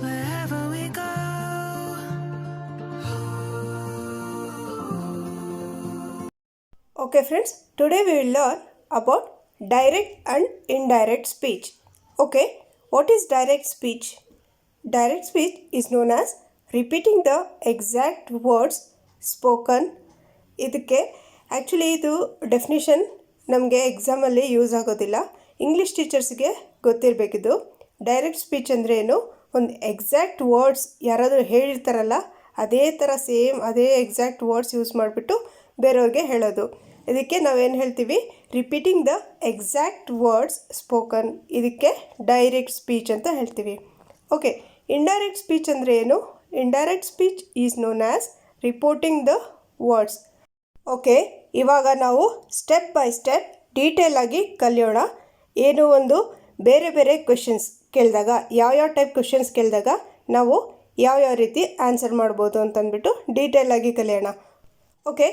Wherever we go. Okay friends, today we will learn about direct and indirect speech. Okay, what is direct speech? Direct speech is known as repeating the exact words spoken. ಇದಕ್ಕೆ actually ಇದು definition ನಮಗೆ ಎಕ್ಸಾಮಲ್ಲಿ use ಆಗೋದಿಲ್ಲ. English ಟೀಚರ್ಸ್ಗೆ ಗೊತ್ತಿರಬೇಕಿದು. Direct speech ಅಂದರೆ ಏನು, ಒಂದು exact words ಯಾರಾದರೂ ಹೇಳಿರ್ತಾರಲ್ಲ ಅದೇ ಥರ ಸೇಮ್ ಅದೇ ಎಕ್ಸಾಕ್ಟ್ ವರ್ಡ್ಸ್ ಯೂಸ್ ಮಾಡಿಬಿಟ್ಟು ಬೇರೆಯವ್ರಿಗೆ ಹೇಳೋದು. ಇದಕ್ಕೆ ನಾವೇನು ಹೇಳ್ತೀವಿ, repeating the exact words spoken. ಇದಕ್ಕೆ ಡೈರೆಕ್ಟ್ ಸ್ಪೀಚ್ ಅಂತ ಹೇಳ್ತೀವಿ. ಓಕೆ, ಇಂಡೈರೆಕ್ಟ್ ಸ್ಪೀಚ್ ಅಂದರೆ ಏನು? Indirect speech is known as reporting the words. Okay, ಇವಾಗ ನಾವು ಸ್ಟೆಪ್ ಬೈ ಸ್ಟೆಪ್ ಡೀಟೇಲ್ ಆಗಿ ಕಲಿಯೋಣ. ಏನು ಒಂದು ಬೇರೆ ಬೇರೆ ಕ್ವೆಶನ್ಸ್ ಕೇಳಿದಾಗ, ಯಾವ್ಯಾವ ಟೈಪ್ ಕ್ವೆಶನ್ಸ್ ಕೇಳಿದಾಗ ನಾವು ಯಾವ್ಯಾವ ರೀತಿ ಆನ್ಸರ್ ಮಾಡ್ಬೋದು ಅಂತಂದ್ಬಿಟ್ಟು ಡೀಟೇಲ್ ಆಗಿ ಕಲಿಯೋಣ. ಓಕೆ,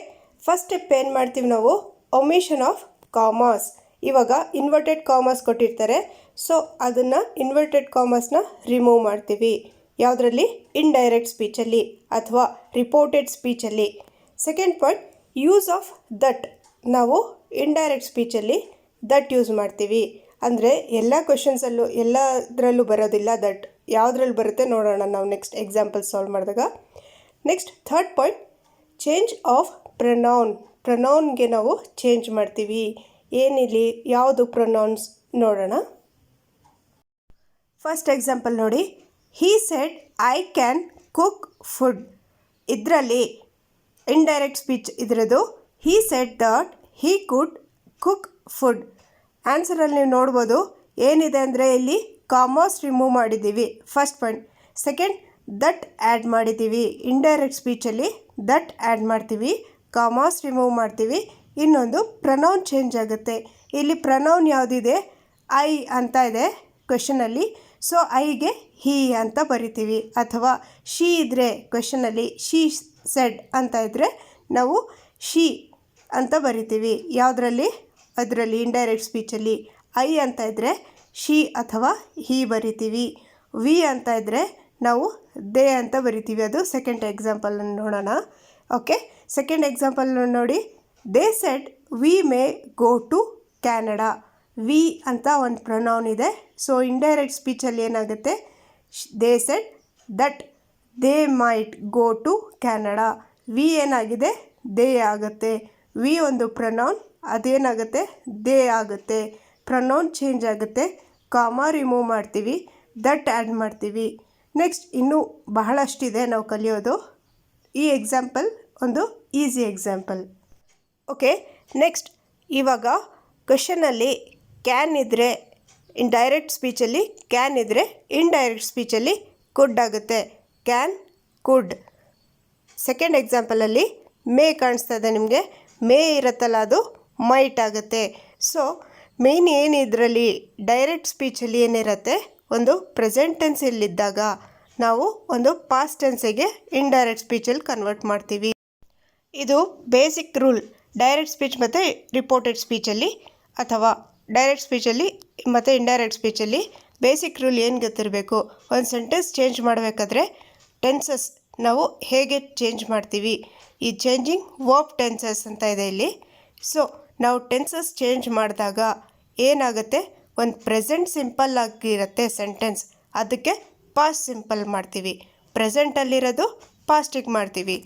ಫಸ್ಟ್ ಸ್ಟೆಪ್ ಏನು ಮಾಡ್ತೀವಿ ನಾವು, ಒಮಿಷನ್ ಆಫ್ ಕಾಮರ್ಸ್. ಇವಾಗ ಇನ್ವರ್ಟೆಡ್ ಕಾಮರ್ಸ್ ಕೊಟ್ಟಿರ್ತಾರೆ, ಸೊ ಅದನ್ನು ಇನ್ವರ್ಟೆಡ್ ಕಾಮರ್ಸ್ನ ರಿಮೂವ್ ಮಾಡ್ತೀವಿ. ಯಾವುದರಲ್ಲಿ? ಇಂಡೈರೆಕ್ಟ್ ಸ್ಪೀಚಲ್ಲಿ ಅಥವಾ ರಿಪೋರ್ಟೆಡ್ ಸ್ಪೀಚಲ್ಲಿ. Second point, use of that. ನಾವು ಇಂಡೈರೆಕ್ಟ್ ಸ್ಪೀಚಲ್ಲಿ ದಟ್ ಯೂಸ್ ಮಾಡ್ತೀವಿ. ಅಂದರೆ ಎಲ್ಲ ಕ್ವೆಶನ್ಸಲ್ಲೂ ಎಲ್ಲದರಲ್ಲೂ ಬರೋದಿಲ್ಲ ದಟ್. ಯಾವುದ್ರಲ್ಲಿ ಬರುತ್ತೆ ನೋಡೋಣ ನಾವು ನೆಕ್ಸ್ಟ್ ಎಕ್ಸಾಂಪಲ್ ಸಾಲ್ವ್ ಮಾಡಿದಾಗ. Next third point, change of pronoun. ಪ್ರೊನೌನ್ಗೆ ನಾವು ಚೇಂಜ್ ಮಾಡ್ತೀವಿ. ಏನಿಲ್ಲಿ ಯಾವುದು ಪ್ರೊನೌನ್ಸ್ ನೋಡೋಣ. ಫಸ್ಟ್ ಎಕ್ಸಾಂಪಲ್ ನೋಡಿ, he said I can cook food. ಇದರಲ್ಲಿ ಇಂಡೈರೆಕ್ಟ್ ಸ್ಪೀಚ್ ಇದರದು. He said that he could cook food. ಆನ್ಸರಲ್ಲಿ ನೀವು ನೋಡ್ಬೋದು ಏನಿದೆ ಅಂದರೆ ಇಲ್ಲಿ ಕಾಮರ್ಸ್ ರಿಮೂವ್ ಮಾಡಿದ್ದೀವಿ, first point. Second, that add ಮಾಡಿದ್ದೀವಿ. ಇಂಡೈರೆಕ್ಟ್ ಸ್ಪೀಚಲ್ಲಿ ದಟ್ ಆ್ಯಡ್ ಮಾಡ್ತೀವಿ, ಕಾಮರ್ಸ್ ರಿಮೂವ್ ಮಾಡ್ತೀವಿ. ಇನ್ನೊಂದು ಪ್ರೊನೌನ್ ಚೇಂಜ್ ಆಗುತ್ತೆ. ಇಲ್ಲಿ ಪ್ರೊನೌನ್ ಯಾವುದಿದೆ? ಐ ಅಂತ ಇದೆ ಕ್ವೆಶನಲ್ಲಿ, ಸೊ ಐಗೆ ಹೀ ಅಂತ ಬರಿತೀವಿ. ಅಥವಾ ಶೀ ಇದ್ದರೆ ಕ್ವೆಶನಲ್ಲಿ ಶೀ ಸೆಡ್ ಅಂತ ಇದ್ದರೆ ನಾವು ಶೀ ಅಂತ ಬರಿತೀವಿ. ಯಾವುದರಲ್ಲಿ? ಅದರಲ್ಲಿ ಇಂಡೈರೆಕ್ಟ್ ಸ್ಪೀಚಲ್ಲಿ. ಐ ಅಂತ ಇದ್ದರೆ ಶೀ ಅಥವಾ ಹೀ ಬರಿತೀವಿ. ವಿ ಅಂತ ಇದ್ದರೆ ನಾವು ದೇ ಅಂತ ಬರಿತೀವಿ. ಅದು ಸೆಕೆಂಡ್ ಎಕ್ಸಾಂಪಲ್ ನೋಡೋಣ. ಓಕೆ, ಸೆಕೆಂಡ್ ಎಕ್ಸಾಂಪಲ್ ನೋಡಿ, they said we may go to Canada. We ಅಂತ ಒಂದು ಪ್ರೊನೌನ್ ಇದೆ, ಸೊ ಇಂಡೈರೆಕ್ಟ್ ಸ್ಪೀಚಲ್ಲಿ ಏನಾಗುತ್ತೆ? They said that they might go to Canada. We ಏನಾಗಿದೆ? ದೇ ಆಗುತ್ತೆ. ವಿ ಒಂದು ಪ್ರೊನೌನ್, ಅದೇನಾಗುತ್ತೆ? ದೇ ಆಗುತ್ತೆ. ಪ್ರೊನೌನ್ ಚೇಂಜ್ ಆಗುತ್ತೆ, ಕಾಮ ರಿಮೂವ್ ಮಾಡ್ತೀವಿ, ದಟ್ ಆ್ಯಡ್ ಮಾಡ್ತೀವಿ. ನೆಕ್ಸ್ಟ್ ಇನ್ನೂ ಬಹಳಷ್ಟಿದೆ ನಾವು ಕಲಿಯೋದು. ಈ ಎಕ್ಸಾಂಪಲ್ ಒಂದು ಈಸಿ ಎಕ್ಸಾಂಪಲ್. ಓಕೆ, ನೆಕ್ಸ್ಟ್ ಇವಾಗ ಕ್ವೆಶನಲ್ಲಿ ಕ್ಯಾನ್ ಇದ್ದರೆ ಡೈರೆಕ್ಟ್ ಸ್ಪೀಚಲ್ಲಿ ಕ್ಯಾನ್ ಇದ್ದರೆ ಇಂಡೈರೆಕ್ಟ್ ಸ್ಪೀಚಲ್ಲಿ ಕುಡ್ ಆಗುತ್ತೆ. Can, could. ಸೆಕೆಂಡ್ ಎಕ್ಸಾಂಪಲಲ್ಲಿ ಮೇ ಕಾಣಿಸ್ತಾ ಇದೆ ನಿಮಗೆ, ಮೇ ಇರುತ್ತಲ್ಲ ಅದು ಮೈಟ್ ಆಗುತ್ತೆ. ಸೊ ಮೇನ್ ಏನು ಇದರಲ್ಲಿ ಡೈರೆಕ್ಟ್ ಸ್ಪೀಚಲ್ಲಿ ಏನಿರುತ್ತೆ, ಒಂದು ಪ್ರೆಸೆಂಟ್ ಟೆನ್ಸಲ್ಲಿದ್ದಾಗ ನಾವು ಒಂದು ಪಾಸ್ಟ್ ಟೆನ್ಸಿಗೆ ಇಂಡೈರೆಕ್ಟ್ ಸ್ಪೀಚಲ್ಲಿ ಕನ್ವರ್ಟ್ ಮಾಡ್ತೀವಿ. ಇದು ಬೇಸಿಕ್ ರೂಲ್ ಡೈರೆಕ್ಟ್ ಸ್ಪೀಚ್ ಮತ್ತು ರಿಪೋರ್ಟೆಡ್ ಸ್ಪೀಚಲ್ಲಿ, ಅಥವಾ ಡೈರೆಕ್ಟ್ ಸ್ಪೀಚಲ್ಲಿ ಮತ್ತು ಇಂಡೈರೆಕ್ಟ್ ಸ್ಪೀಚಲ್ಲಿ ಬೇಸಿಕ್ ರೂಲ್ ಏನು ಗೊತ್ತಿರಬೇಕು. ಒಂದು ಸೆಂಟೆನ್ಸ್ ಚೇಂಜ್ ಮಾಡಬೇಕಾದ್ರೆ ಟೆನ್ಸಸ್ ನಾವು ಹೇಗೆ ಚೇಂಜ್ ಮಾಡ್ತೀವಿ. ಈ ಚೇಂಜಿಂಗ್ ವರ್ಬ್ ಟೆನ್ಸಸ್ ಅಂತ ಇದೆ ಇಲ್ಲಿ. ಸೊ ನಾವು ಟೆನ್ಸಸ್ ಚೇಂಜ್ ಮಾಡಿದಾಗ ಏನಾಗುತ್ತೆ, ಒಂದು ಪ್ರೆಸೆಂಟ್ ಸಿಂಪಲ್ ಆಗಿರುತ್ತೆ ಸೆಂಟೆನ್ಸ್, ಅದಕ್ಕೆ ಪಾಸ್ಟ್ ಸಿಂಪಲ್ ಮಾಡ್ತೀವಿ. ಪ್ರೆಸೆಂಟಲ್ಲಿರೋದು ಪಾಸ್ಟಿಗೆ ಮಾಡ್ತೀವಿ.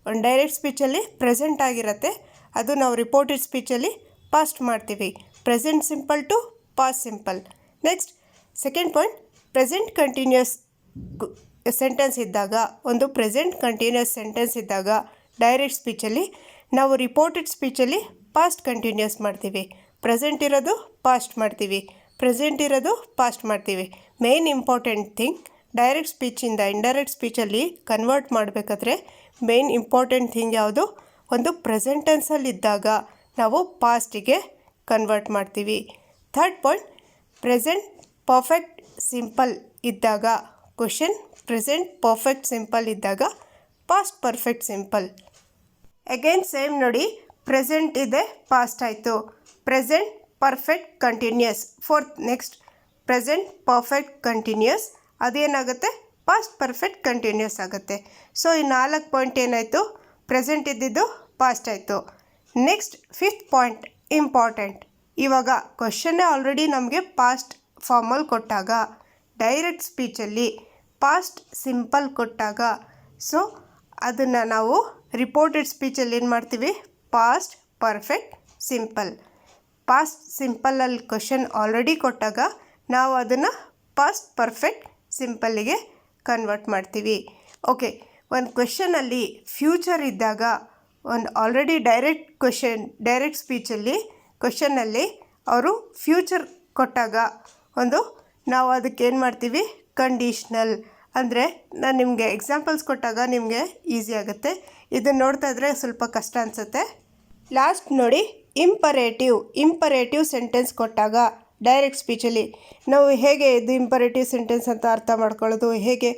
ಒಂದು ಡೈರೆಕ್ಟ್ ಸ್ಪೀಚಲ್ಲಿ ಪ್ರೆಸೆಂಟ್ ಆಗಿರುತ್ತೆ, ಅದು ನಾವು ರಿಪೋರ್ಟೆಡ್ ಸ್ಪೀಚಲ್ಲಿ ಪಾಸ್ಟ್ ಮಾಡ್ತೀವಿ. Present simple to past simple. Next second point, present continuous sentence ಇದ್ದಾಗ, ಒಂದು ಪ್ರೆಸೆಂಟ್ ಕಂಟಿನ್ಯೂಸ್ ಸೆಂಟೆನ್ಸ್ ಇದ್ದಾಗ ಡೈರೆಕ್ಟ್ ಸ್ಪೀಚಲ್ಲಿ ನಾವು ರಿಪೋರ್ಟೆಡ್ ಸ್ಪೀಚಲ್ಲಿ ಪಾಸ್ಟ್ ಕಂಟಿನ್ಯೂಸ್ ಮಾಡ್ತೀವಿ. ಪ್ರೆಸೆಂಟ್ ಇರೋದು ಪಾಸ್ಟ್ ಮಾಡ್ತೀವಿ, ಪ್ರೆಸೆಂಟ್ ಇರೋದು ಪಾಸ್ಟ್ ಮಾಡ್ತೀವಿ. ಮೇನ್ ಇಂಪಾರ್ಟೆಂಟ್ ಥಿಂಗ್, ಡೈರೆಕ್ಟ್ ಸ್ಪೀಚಿಂದ ಇಂಡೈರೆಕ್ಟ್ ಸ್ಪೀಚಲ್ಲಿ ಕನ್ವರ್ಟ್ ಮಾಡಬೇಕಾದ್ರೆ ಮೇನ್ ಇಂಪಾರ್ಟೆಂಟ್ ಥಿಂಗ್ ಯಾವುದು? ಒಂದು ಪ್ರೆಸೆಂಟ್ ಟೆನ್ಸಲ್ಲಿದ್ದಾಗ ನಾವು ಪಾಸ್ಟಿಗೆ ಕನ್ವರ್ಟ್ ಮಾಡ್ತೀವಿ. Third point, present perfect simple ಇದ್ದಾಗ, ಕ್ವೆಶನ್ ಪ್ರೆಸೆಂಟ್ ಪರ್ಫೆಕ್ಟ್ ಸಿಂಪಲ್ ಇದ್ದಾಗ past perfect simple. Again same ನೋಡಿ, ಪ್ರೆಸೆಂಟ್ ಇದೆ ಪಾಸ್ಟ್ ಆಯಿತು, present perfect continuous. Fourth next present perfect continuous, ಅದೇನಾಗುತ್ತೆ ಪಾಸ್ಟ್ ಪರ್ಫೆಕ್ಟ್ ಕಂಟಿನ್ಯೂಸ್ ಆಗುತ್ತೆ. ಸೊ ಈ 4 ಪಾಯಿಂಟ್ ಏನಾಯಿತು, ಪ್ರೆಸೆಂಟ್ ಇದ್ದಿದ್ದು ಪಾಸ್ಟ್ ಆಯಿತು. Next fifth point important. ಇವಾಗ ಕ್ವಶನ್ನೇ ಆಲ್ರೆಡಿ ನಮಗೆ ಪಾಸ್ಟ್ ಫಾರ್ಮಲ್ಲಿ ಕೊಟ್ಟಾಗ, ಡೈರೆಕ್ಟ್ ಸ್ಪೀಚಲ್ಲಿ ಪಾಸ್ಟ್ ಸಿಂಪಲ್ ಕೊಟ್ಟಾಗ, ಸೊ ಅದನ್ನು ನಾವು ರಿಪೋರ್ಟೆಡ್ ಸ್ಪೀಚಲ್ಲಿ ಏನು ಮಾಡ್ತೀವಿ, ಪಾಸ್ಟ್ ಪರ್ಫೆಕ್ಟ್ ಸಿಂಪಲ್. ಪಾಸ್ಟ್ ಸಿಂಪಲಲ್ಲಿ ಕ್ವಶನ್ ಆಲ್ರೆಡಿ ಕೊಟ್ಟಾಗ ನಾವು ಅದನ್ನು ಪಾಸ್ಟ್ ಪರ್ಫೆಕ್ಟ್ ಸಿಂಪಲ್ಲಿಗೆ ಕನ್ವರ್ಟ್ ಮಾಡ್ತೀವಿ. ಓಕೆ, ಒಂದು ಕ್ವೆಶನಲ್ಲಿ ಫ್ಯೂಚರ್ ಇದ್ದಾಗ, ಒಂದು ಆಲ್ರೆಡಿ ಡೈರೆಕ್ಟ್ ಸ್ಪೀಚಲ್ಲಿ ಕ್ವೆಶನ್ನಲ್ಲಿ ಅವರು ಫ್ಯೂಚರ್ ಕೊಟ್ಟಾಗ ನಾವು ಅದಕ್ಕೆ ಏನು ಮಾಡ್ತೀವಿ, ಕಂಡೀಷ್ನಲ್. ಅಂದರೆ ನಾನು ನಿಮಗೆ ಎಕ್ಸಾಂಪಲ್ಸ್ ಕೊಟ್ಟಾಗ ನಿಮಗೆ ಈಸಿ ಆಗುತ್ತೆ. ಇದನ್ನು ನೋಡ್ತಾ ಇದ್ದರೆ ಸ್ವಲ್ಪ ಕಷ್ಟ ಅನಿಸುತ್ತೆ. ಲಾಸ್ಟ್ ನೋಡಿ, ಇಂಪರೇಟಿವ್ ಸೆಂಟೆನ್ಸ್ ಕೊಟ್ಟಾಗ ಡೈರೆಕ್ಟ್ ಸ್ಪೀಚಲ್ಲಿ ನಾವು ಹೇಗೆ ಇದು ಇಂಪರೇಟಿವ್ ಸೆಂಟೆನ್ಸ್ ಅಂತ ಅರ್ಥ ಮಾಡ್ಕೊಳ್ಳೋದು, ಹೇಗೆ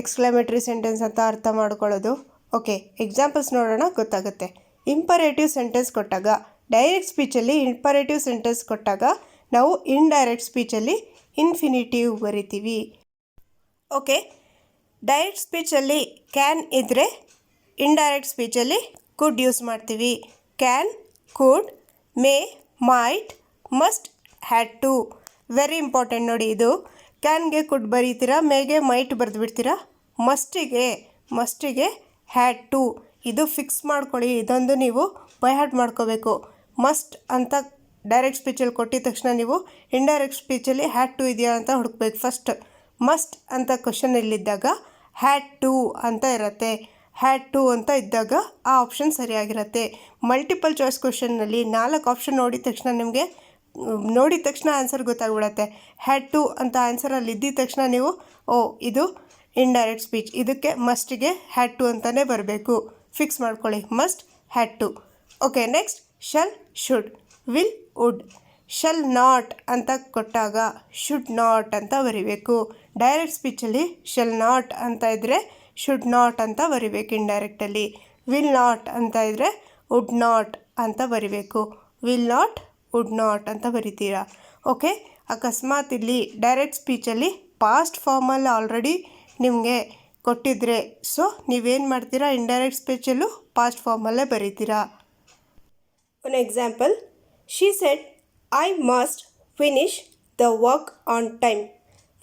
ಎಕ್ಸ್ಕ್ಲಮೇಟರಿ ಸೆಂಟೆನ್ಸ್ ಅಂತ ಅರ್ಥ ಮಾಡ್ಕೊಳ್ಳೋದು. ಓಕೆ, ಎಕ್ಸಾಂಪಲ್ಸ್ ನೋಡೋಣ, ಗೊತ್ತಾಗುತ್ತೆ. ಇಂಪರೇಟಿವ್ ಸೆಂಟೆನ್ಸ್ ಕೊಟ್ಟಾಗ ಡೈರೆಕ್ಟ್ ಸ್ಪೀಚಲ್ಲಿ ಇಂಪರೇಟಿವ್ ಸೆಂಟೆನ್ಸ್ ಕೊಟ್ಟಾಗ ನಾವು ಇಂಡೈರೆಕ್ಟ್ ಸ್ಪೀಚಲ್ಲಿ ಇನ್ಫಿನಿಟಿವ್ ಬರಿತೀವಿ. ಓಕೆ, ಡೈರೆಕ್ಟ್ ಸ್ಪೀಚಲ್ಲಿ ಕ್ಯಾನ್ ಇದ್ದರೆ ಇಂಡೈರೆಕ್ಟ್ ಸ್ಪೀಚಲ್ಲಿ ಕುಡ್ ಯೂಸ್ ಮಾಡ್ತೀವಿ. Can, could, may, might, must, had to. Very important ನೋಡಿ ಇದು. ಕ್ಯಾನ್ಗೆ ಕುಡ್ ಬರೀತೀರಾ, ಮೇಗೆ ಮೈಟ್ ಬರೆದುಬಿಡ್ತೀರಾ. ಮಸ್ಟಿಗೆ ಹ್ಯಾಡ್ ಟು. ಇದು ಫಿಕ್ಸ್ ಮಾಡ್ಕೊಳ್ಳಿ, ಇದೊಂದು ನೀವು ಬೈ ಹಾರ್ಟ್ ಮಾಡ್ಕೋಬೇಕು. ಮಸ್ಟ್ ಅಂತ ಡೈರೆಕ್ಟ್ ಸ್ಪೀಚಲ್ಲಿ ಕೊಟ್ಟಿದ ತಕ್ಷಣ ನೀವು ಇಂಡೈರೆಕ್ಟ್ ಸ್ಪೀಚಲ್ಲಿ ಹ್ಯಾಡ್ ಟು ಇದೆಯಾ ಅಂತ ಹುಡುಕ್ಬೇಕು. ಫಸ್ಟ್ ಮಸ್ಟ್ ಅಂತ ಕ್ವಶನಲ್ಲಿದ್ದಾಗ ಹ್ಯಾಡ್ ಟು ಅಂತ ಇರುತ್ತೆ. ಹ್ಯಾಡ್ ಟು ಅಂತ ಇದ್ದಾಗ ಆ ಆಪ್ಷನ್ ಸರಿಯಾಗಿರುತ್ತೆ. ಮಲ್ಟಿಪಲ್ ಚಾಯ್ಸ್ ಕ್ವಶನ್ನಲ್ಲಿ 4 ಆಪ್ಷನ್ ನೋಡಿದ ತಕ್ಷಣ ಆನ್ಸರ್ ಗೊತ್ತಾಗ್ಬಿಡತ್ತೆ. ಹ್ಯಾಡ್ ಟು ಅಂತ ಆನ್ಸರಲ್ಲಿ ಇದ್ದಿದ ತಕ್ಷಣ ನೀವು ಇದು ಇಂಡೈರೆಕ್ಟ್ ಸ್ಪೀಚ್, ಇದಕ್ಕೆ ಮಸ್ಟಿಗೆ ಹ್ಯಾಡ್ ಟು ಅಂತಲೇ ಬರಬೇಕು. ಫಿಕ್ಸ್ ಮಾಡ್ಕೊಳ್ಳಿ, must, had to. Okay, next shall, should, will, would. Shall not ಅಂತ ಕೊಟ್ಟಾಗ ಶುಡ್ ನಾಟ್ ಅಂತ ಬರಿಬೇಕು. ಡೈರೆಕ್ಟ್ ಸ್ಪೀಚಲ್ಲಿ ಶಲ್ ನಾಟ್ ಅಂತ ಇದ್ದರೆ ಶುಡ್ ನಾಟ್ ಅಂತ ಬರಿಬೇಕು ಇಂಡೈರೆಕ್ಟಲ್ಲಿ. ವಿಲ್ ನಾಟ್ ಅಂತ ಇದ್ದರೆ ವುಡ್ ನಾಟ್ ಅಂತ ಬರಿಬೇಕು. ವಿಲ್ ನಾಟ್, ವುಡ್ ನಾಟ್ ಅಂತ ಬರಿತೀರಾ. ಓಕೆ, ಅಕಸ್ಮಾತ್ ಇಲ್ಲಿ ಡೈರೆಕ್ಟ್ ಸ್ಪೀಚಲ್ಲಿ ಪಾಸ್ಟ್ ಫಾರ್ಮಲ್ಲಿ ಆಲ್ರೆಡಿ ನಿಮಗೆ ಕೊಟ್ಟಿದ್ರೆ, ಸೊ ನೀವೇನು ಮಾಡ್ತೀರಾ, ಇಂಡೈರೆಕ್ಟ್ ಸ್ಪೀಚಲ್ಲೂ ಪಾಸ್ಟ್ ಫಾರ್ಮಲ್ಲೇ ಬರೀತೀರಾ. One example, she said I must finish the work on time.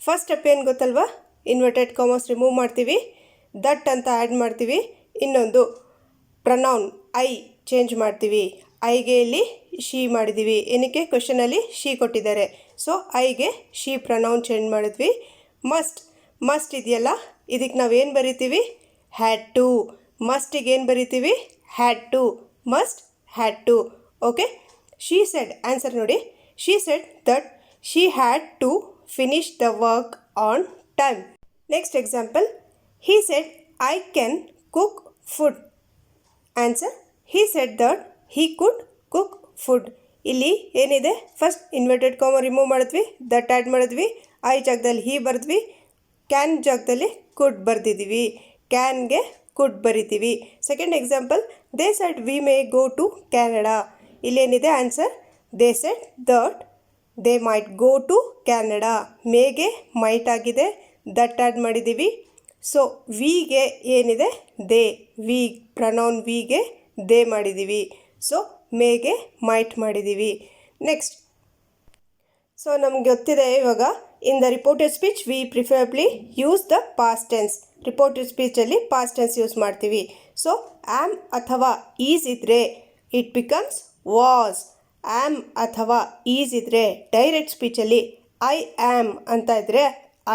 First step ಏನು ಗೊತ್ತಲ್ವಾ, ಇನ್ವರ್ಟೆಡ್ ಕಾಮರ್ಸ್ ರಿಮೂವ್ ಮಾಡ್ತೀವಿ, ದಟ್ ಅಂತ ಆ್ಯಡ್ ಮಾಡ್ತೀವಿ. ಇನ್ನೊಂದು ಪ್ರನೌನ್ ಐ ಚೇಂಜ್ ಮಾಡ್ತೀವಿ. ಐಗೆ ಇಲ್ಲಿ ಶಿ ಮಾಡಿದ್ದೀವಿ. ಏನಕ್ಕೆ, ಕ್ವೆಶನಲ್ಲಿ ಶಿ ಕೊಟ್ಟಿದ್ದಾರೆ, ಸೊ ಐಗೆ ಶಿ ಪ್ರನೌನ್ ಚೇಂಜ್ ಮಾಡಿದ್ವಿ. ಮಸ್ಟ್ ಇದೆಯಲ್ಲ, ಇದಕ್ಕೆ ನಾವೇನು ಬರಿತೀವಿ, ಹ್ಯಾಡ್ ಟು. ಮಸ್ಟಿಗೆ ಏನು ಬರಿತೀವಿ, had to. Must, had to. Okay, she said, answer ನೋಡಿ, she said that she had to finish the work on time. Next example, he said I can cook food. Answer, he said that he could cook food. ಇಲ್ಲಿ ಏನಿದೆ, first inverted comma remove ಮಾಡಿದ್ವಿ, that add ಮಾಡಿದ್ವಿ, I ಜಾಗದಲ್ಲಿ ಹಿ ಬರೆದ್ವಿ, can ಜಾಗದಲ್ಲಿ ಕುಡ್ ಬರೆದಿದ್ದೀವಿ. ಕ್ಯಾನ್ಗೆ could ಬರಿತೀವಿ. Second example, they said we may go to Canada. ಇಲ್ಲೇನಿದೆ answer, they said that they might go to Canada. ಮೇಗೆ ಮೈಟ್ ಆಗಿದೆ, ದಟ್ ಆ್ಯಡ್ ಮಾಡಿದ್ದೀವಿ. ಸೊ ವಿಗೆ ಏನಿದೆ, ದೇ, ವಿ ಪ್ರನೌನ್ ವಿಗೆ ದೇ ಮಾಡಿದ್ದೀವಿ. ಸೊ ಮೇಗೆ ಮೈಟ್ ಮಾಡಿದ್ದೀವಿ. ನೆಕ್ಸ್ಟ್, ಸೊ ನಮ್ಗೆ ಗೊತ್ತಿದೆ ಇವಾಗ, in the reported speech we preferably use the past tense. Reported ಸ್ಪೀಚಲ್ಲಿ ಪಾಸ್ಟ್ ಟೆನ್ಸ್ ಯೂಸ್ ಮಾಡ್ತೀವಿ. ಸೊ ಆ್ಯಮ್ ಅಥವಾ ಈಸ್ ಇದ್ದರೆ ಇಟ್ ಬಿಕಮ್ಸ್ ವಾಸ್. ಆ್ಯಮ್ ಅಥವಾ ಈಸ್ ಇದ್ದರೆ ಡೈರೆಕ್ಟ್ ಸ್ಪೀಚಲ್ಲಿ ಐ ಆ್ಯಮ್ ಅಂತ ಇದ್ದರೆ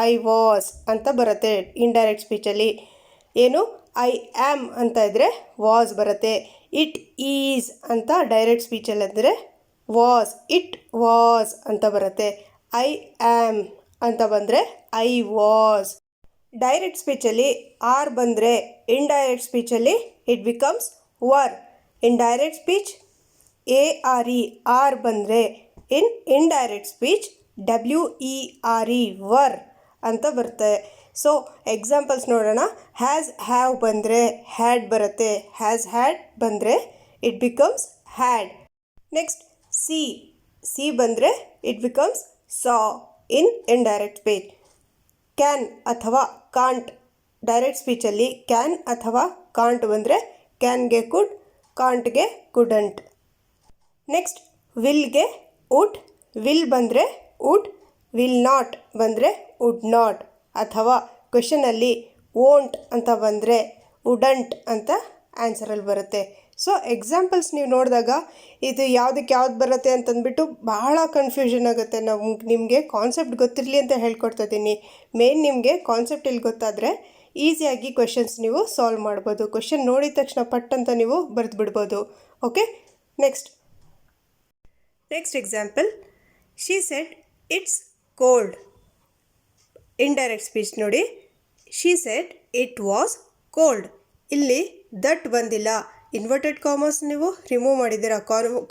ಐ ವಾಸ್ ಅಂತ ಬರುತ್ತೆ. ಇಂಡೈರೆಕ್ಟ್ ಸ್ಪೀಚಲ್ಲಿ ಏನು, ಐ ಆ್ಯಮ್ ಅಂತ ಇದ್ದರೆ ವಾಸ್ ಬರುತ್ತೆ. ಇಟ್ ಈಸ್ ಅಂತ ಡೈರೆಕ್ಟ್ ಸ್ಪೀಚಲ್ಲಿ ಅಂದರೆ ವಾಸ್, ಇಟ್ ವಾಸ್ ಅಂತ ಬರುತ್ತೆ. ಐ ಆ್ಯಮ್ ಅಂತ ಬಂದರೆ ಐ ವಾಸ್. ಡೈರೆಕ್ಟ್ ಸ್ಪೀಚಲ್ಲಿ ಆರ್ ಬಂದರೆ ಇಂಡೈರೆಕ್ಟ್ ಸ್ಪೀಚಲ್ಲಿ it becomes were. In direct speech ARE are ಬಂದರೆ in indirect speech WERE were ಅಂತ ಬರುತ್ತೆ. ಸೊ ಎಕ್ಸಾಂಪಲ್ಸ್ ನೋಡೋಣ. ಹ್ಯಾಸ್ ಹ್ಯಾವ್ ಬಂದರೆ ಹ್ಯಾಡ್ ಬರುತ್ತೆ. ಹ್ಯಾಸ್ ಹ್ಯಾಡ್ ಬಂದರೆ it becomes had. Next see ಬಂದರೆ it becomes saw in indirect speech. Can ಅಥವಾ can't, direct ಸ್ಪೀಚಲ್ಲಿ ಕ್ಯಾನ್ ಅಥವಾ ಕಾಂಟ್ ಬಂದರೆ ಕ್ಯಾನ್ಗೆ ಕುಡ್, ಕಾಂಟ್ಗೆ ಕುಡಂಟ್. ನೆಕ್ಸ್ಟ್ ವಿಲ್ಗೆ ವುಡ್, ವಿಲ್ ಬಂದರೆ ವುಡ್, ವಿಲ್ ನಾಟ್ ಬಂದರೆ ವುಡ್ ನಾಟ್. ಅಥವಾ ಕ್ವೆಶನಲ್ಲಿ ವೋಂಟ್ ಅಂತ ಬಂದರೆ ವುಡಂಟ್ ಅಂತ ಆನ್ಸರಲ್ಲಿ ಬರುತ್ತೆ. ಸೊ ಎಕ್ಸಾಂಪಲ್ಸ್ ನೀವು ನೋಡಿದಾಗ ಇದು ಯಾವುದಕ್ಕೆ ಯಾವ್ದು ಬರುತ್ತೆ ಅಂತಂದ್ಬಿಟ್ಟು ಬಹಳ ಕನ್ಫ್ಯೂಷನ್ ಆಗುತ್ತೆ. ನಿಮಗೆ ಕಾನ್ಸೆಪ್ಟ್ ಗೊತ್ತಿರಲಿ ಅಂತ ಹೇಳ್ಕೊಡ್ತಾ ಇದ್ದೀನಿ. ಮೇನ್ ನಿಮಗೆ ಕಾನ್ಸೆಪ್ಟ್ ಇಲ್ಲಿ ಗೊತ್ತಾದರೆ ಈಸಿಯಾಗಿ ಕ್ವೆಶನ್ಸ್ ನೀವು ಸಾಲ್ವ್ ಮಾಡ್ಬೋದು. ಕ್ವೆಶನ್ ನೋಡಿದ ತಕ್ಷಣ ಪಟ್ ಅಂತ ನೀವು ಬರೆದು ಬಿಡ್ಬೋದು. Okay, next example, she said it's cold. Indirect speech ನೋಡಿ, she said it was cold. ಇಲ್ಲಿ ದಟ್ ಬಂದಿಲ್ಲ, ಇನ್ವರ್ಟೆಡ್ ಕಾಮರ್ಸ್ ನೀವು ರಿಮೂವ್ ಮಾಡಿದ್ದೀರಾ,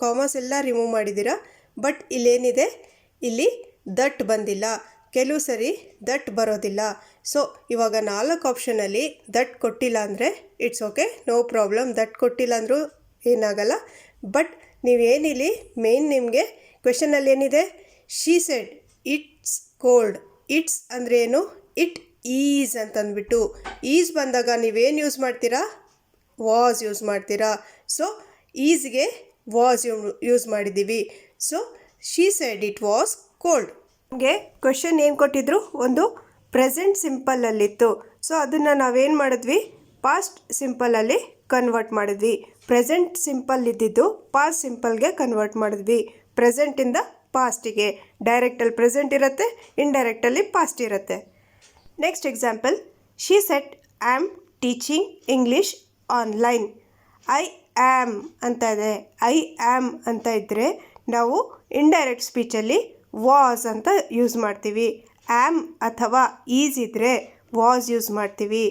ಕಾಮರ್ಸ್ ಎಲ್ಲ ರಿಮೂವ್ ಮಾಡಿದ್ದೀರಾ. ಬಟ್ ಇಲ್ಲೇನಿದೆ, ಇಲ್ಲಿ ದಟ್ ಬಂದಿಲ್ಲ. ಕೆಲವು ಸರಿ ದಟ್ ಬರೋದಿಲ್ಲ. ಸೊ ಇವಾಗ 4 ಆಪ್ಷನಲ್ಲಿ ದಟ್ ಕೊಟ್ಟಿಲ್ಲ ಅಂದರೆ it's okay, no problem. That ಕೊಟ್ಟಿಲ್ಲ ಅಂದರೂ ಏನಾಗಲ್ಲ. ಬಟ್ ನೀವೇನಿಲ್ಲಿ ಮೇನ್ ನಿಮಗೆ ಕ್ವೆಶನಲ್ಲಿ ಏನಿದೆ, she said it's cold. It's ಅಂದರೆ ಏನು, ಇಟ್ ಈಸ್ ಅಂತಂದ್ಬಿಟ್ಟು. ಈಸ್ ಬಂದಾಗ ನೀವೇನು ಯೂಸ್ ಮಾಡ್ತೀರಾ, ವಾಸ್ ಯೂಸ್ ಮಾಡ್ತೀರಾ. ಸೊ ಈಸ್ಗೆ ವಾಸ್ ಯೂಸ್ ಮಾಡಿದ್ದೀವಿ. So she said it was cold. ನಮಗೆ ಕ್ವೆಶನ್ ಏನು ಕೊಟ್ಟಿದ್ರು, ಒಂದು ಪ್ರೆಸೆಂಟ್ ಸಿಂಪಲಲ್ಲಿತ್ತು. ಸೊ ಅದನ್ನು ನಾವೇನು ಮಾಡಿದ್ವಿ, ಪಾಸ್ಟ್ ಸಿಂಪಲಲ್ಲಿ ಕನ್ವರ್ಟ್ ಮಾಡಿದ್ವಿ. ಪ್ರೆಸೆಂಟ್ ಸಿಂಪಲ್ ಇದ್ದಿದ್ದು ಪಾಸ್ಟ್ ಸಿಂಪಲ್ಗೆ ಕನ್ವರ್ಟ್ ಮಾಡಿದ್ವಿ. ಪ್ರೆಸೆಂಟಿಂದ ಪಾಸ್ಟಿಗೆ. ಡೈರೆಕ್ಟಲ್ಲಿ ಪ್ರೆಸೆಂಟ್ ಇರುತ್ತೆ, ಇಂಡೈರೆಕ್ಟಲ್ಲಿ ಪಾಸ್ಟ್ ಇರುತ್ತೆ. Next example, she set I am teaching English online. I am ಅಂತ ಇದೆ. ಐ ಆಮ್ ಅಂತ ಇದ್ದರೆ ನಾವು ಇಂಡೈರೆಕ್ಟ್ ಸ್ಪೀಚಲ್ಲಿ ವಾಸ್ ಅಂತ ಯೂಸ್ ಮಾಡ್ತೀವಿ. ಆಮ್ ಅಥವಾ ಈಸ್ ಇದ್ದರೆ ವಾಸ್ ಯೂಸ್ ಮಾಡ್ತೀವಿ.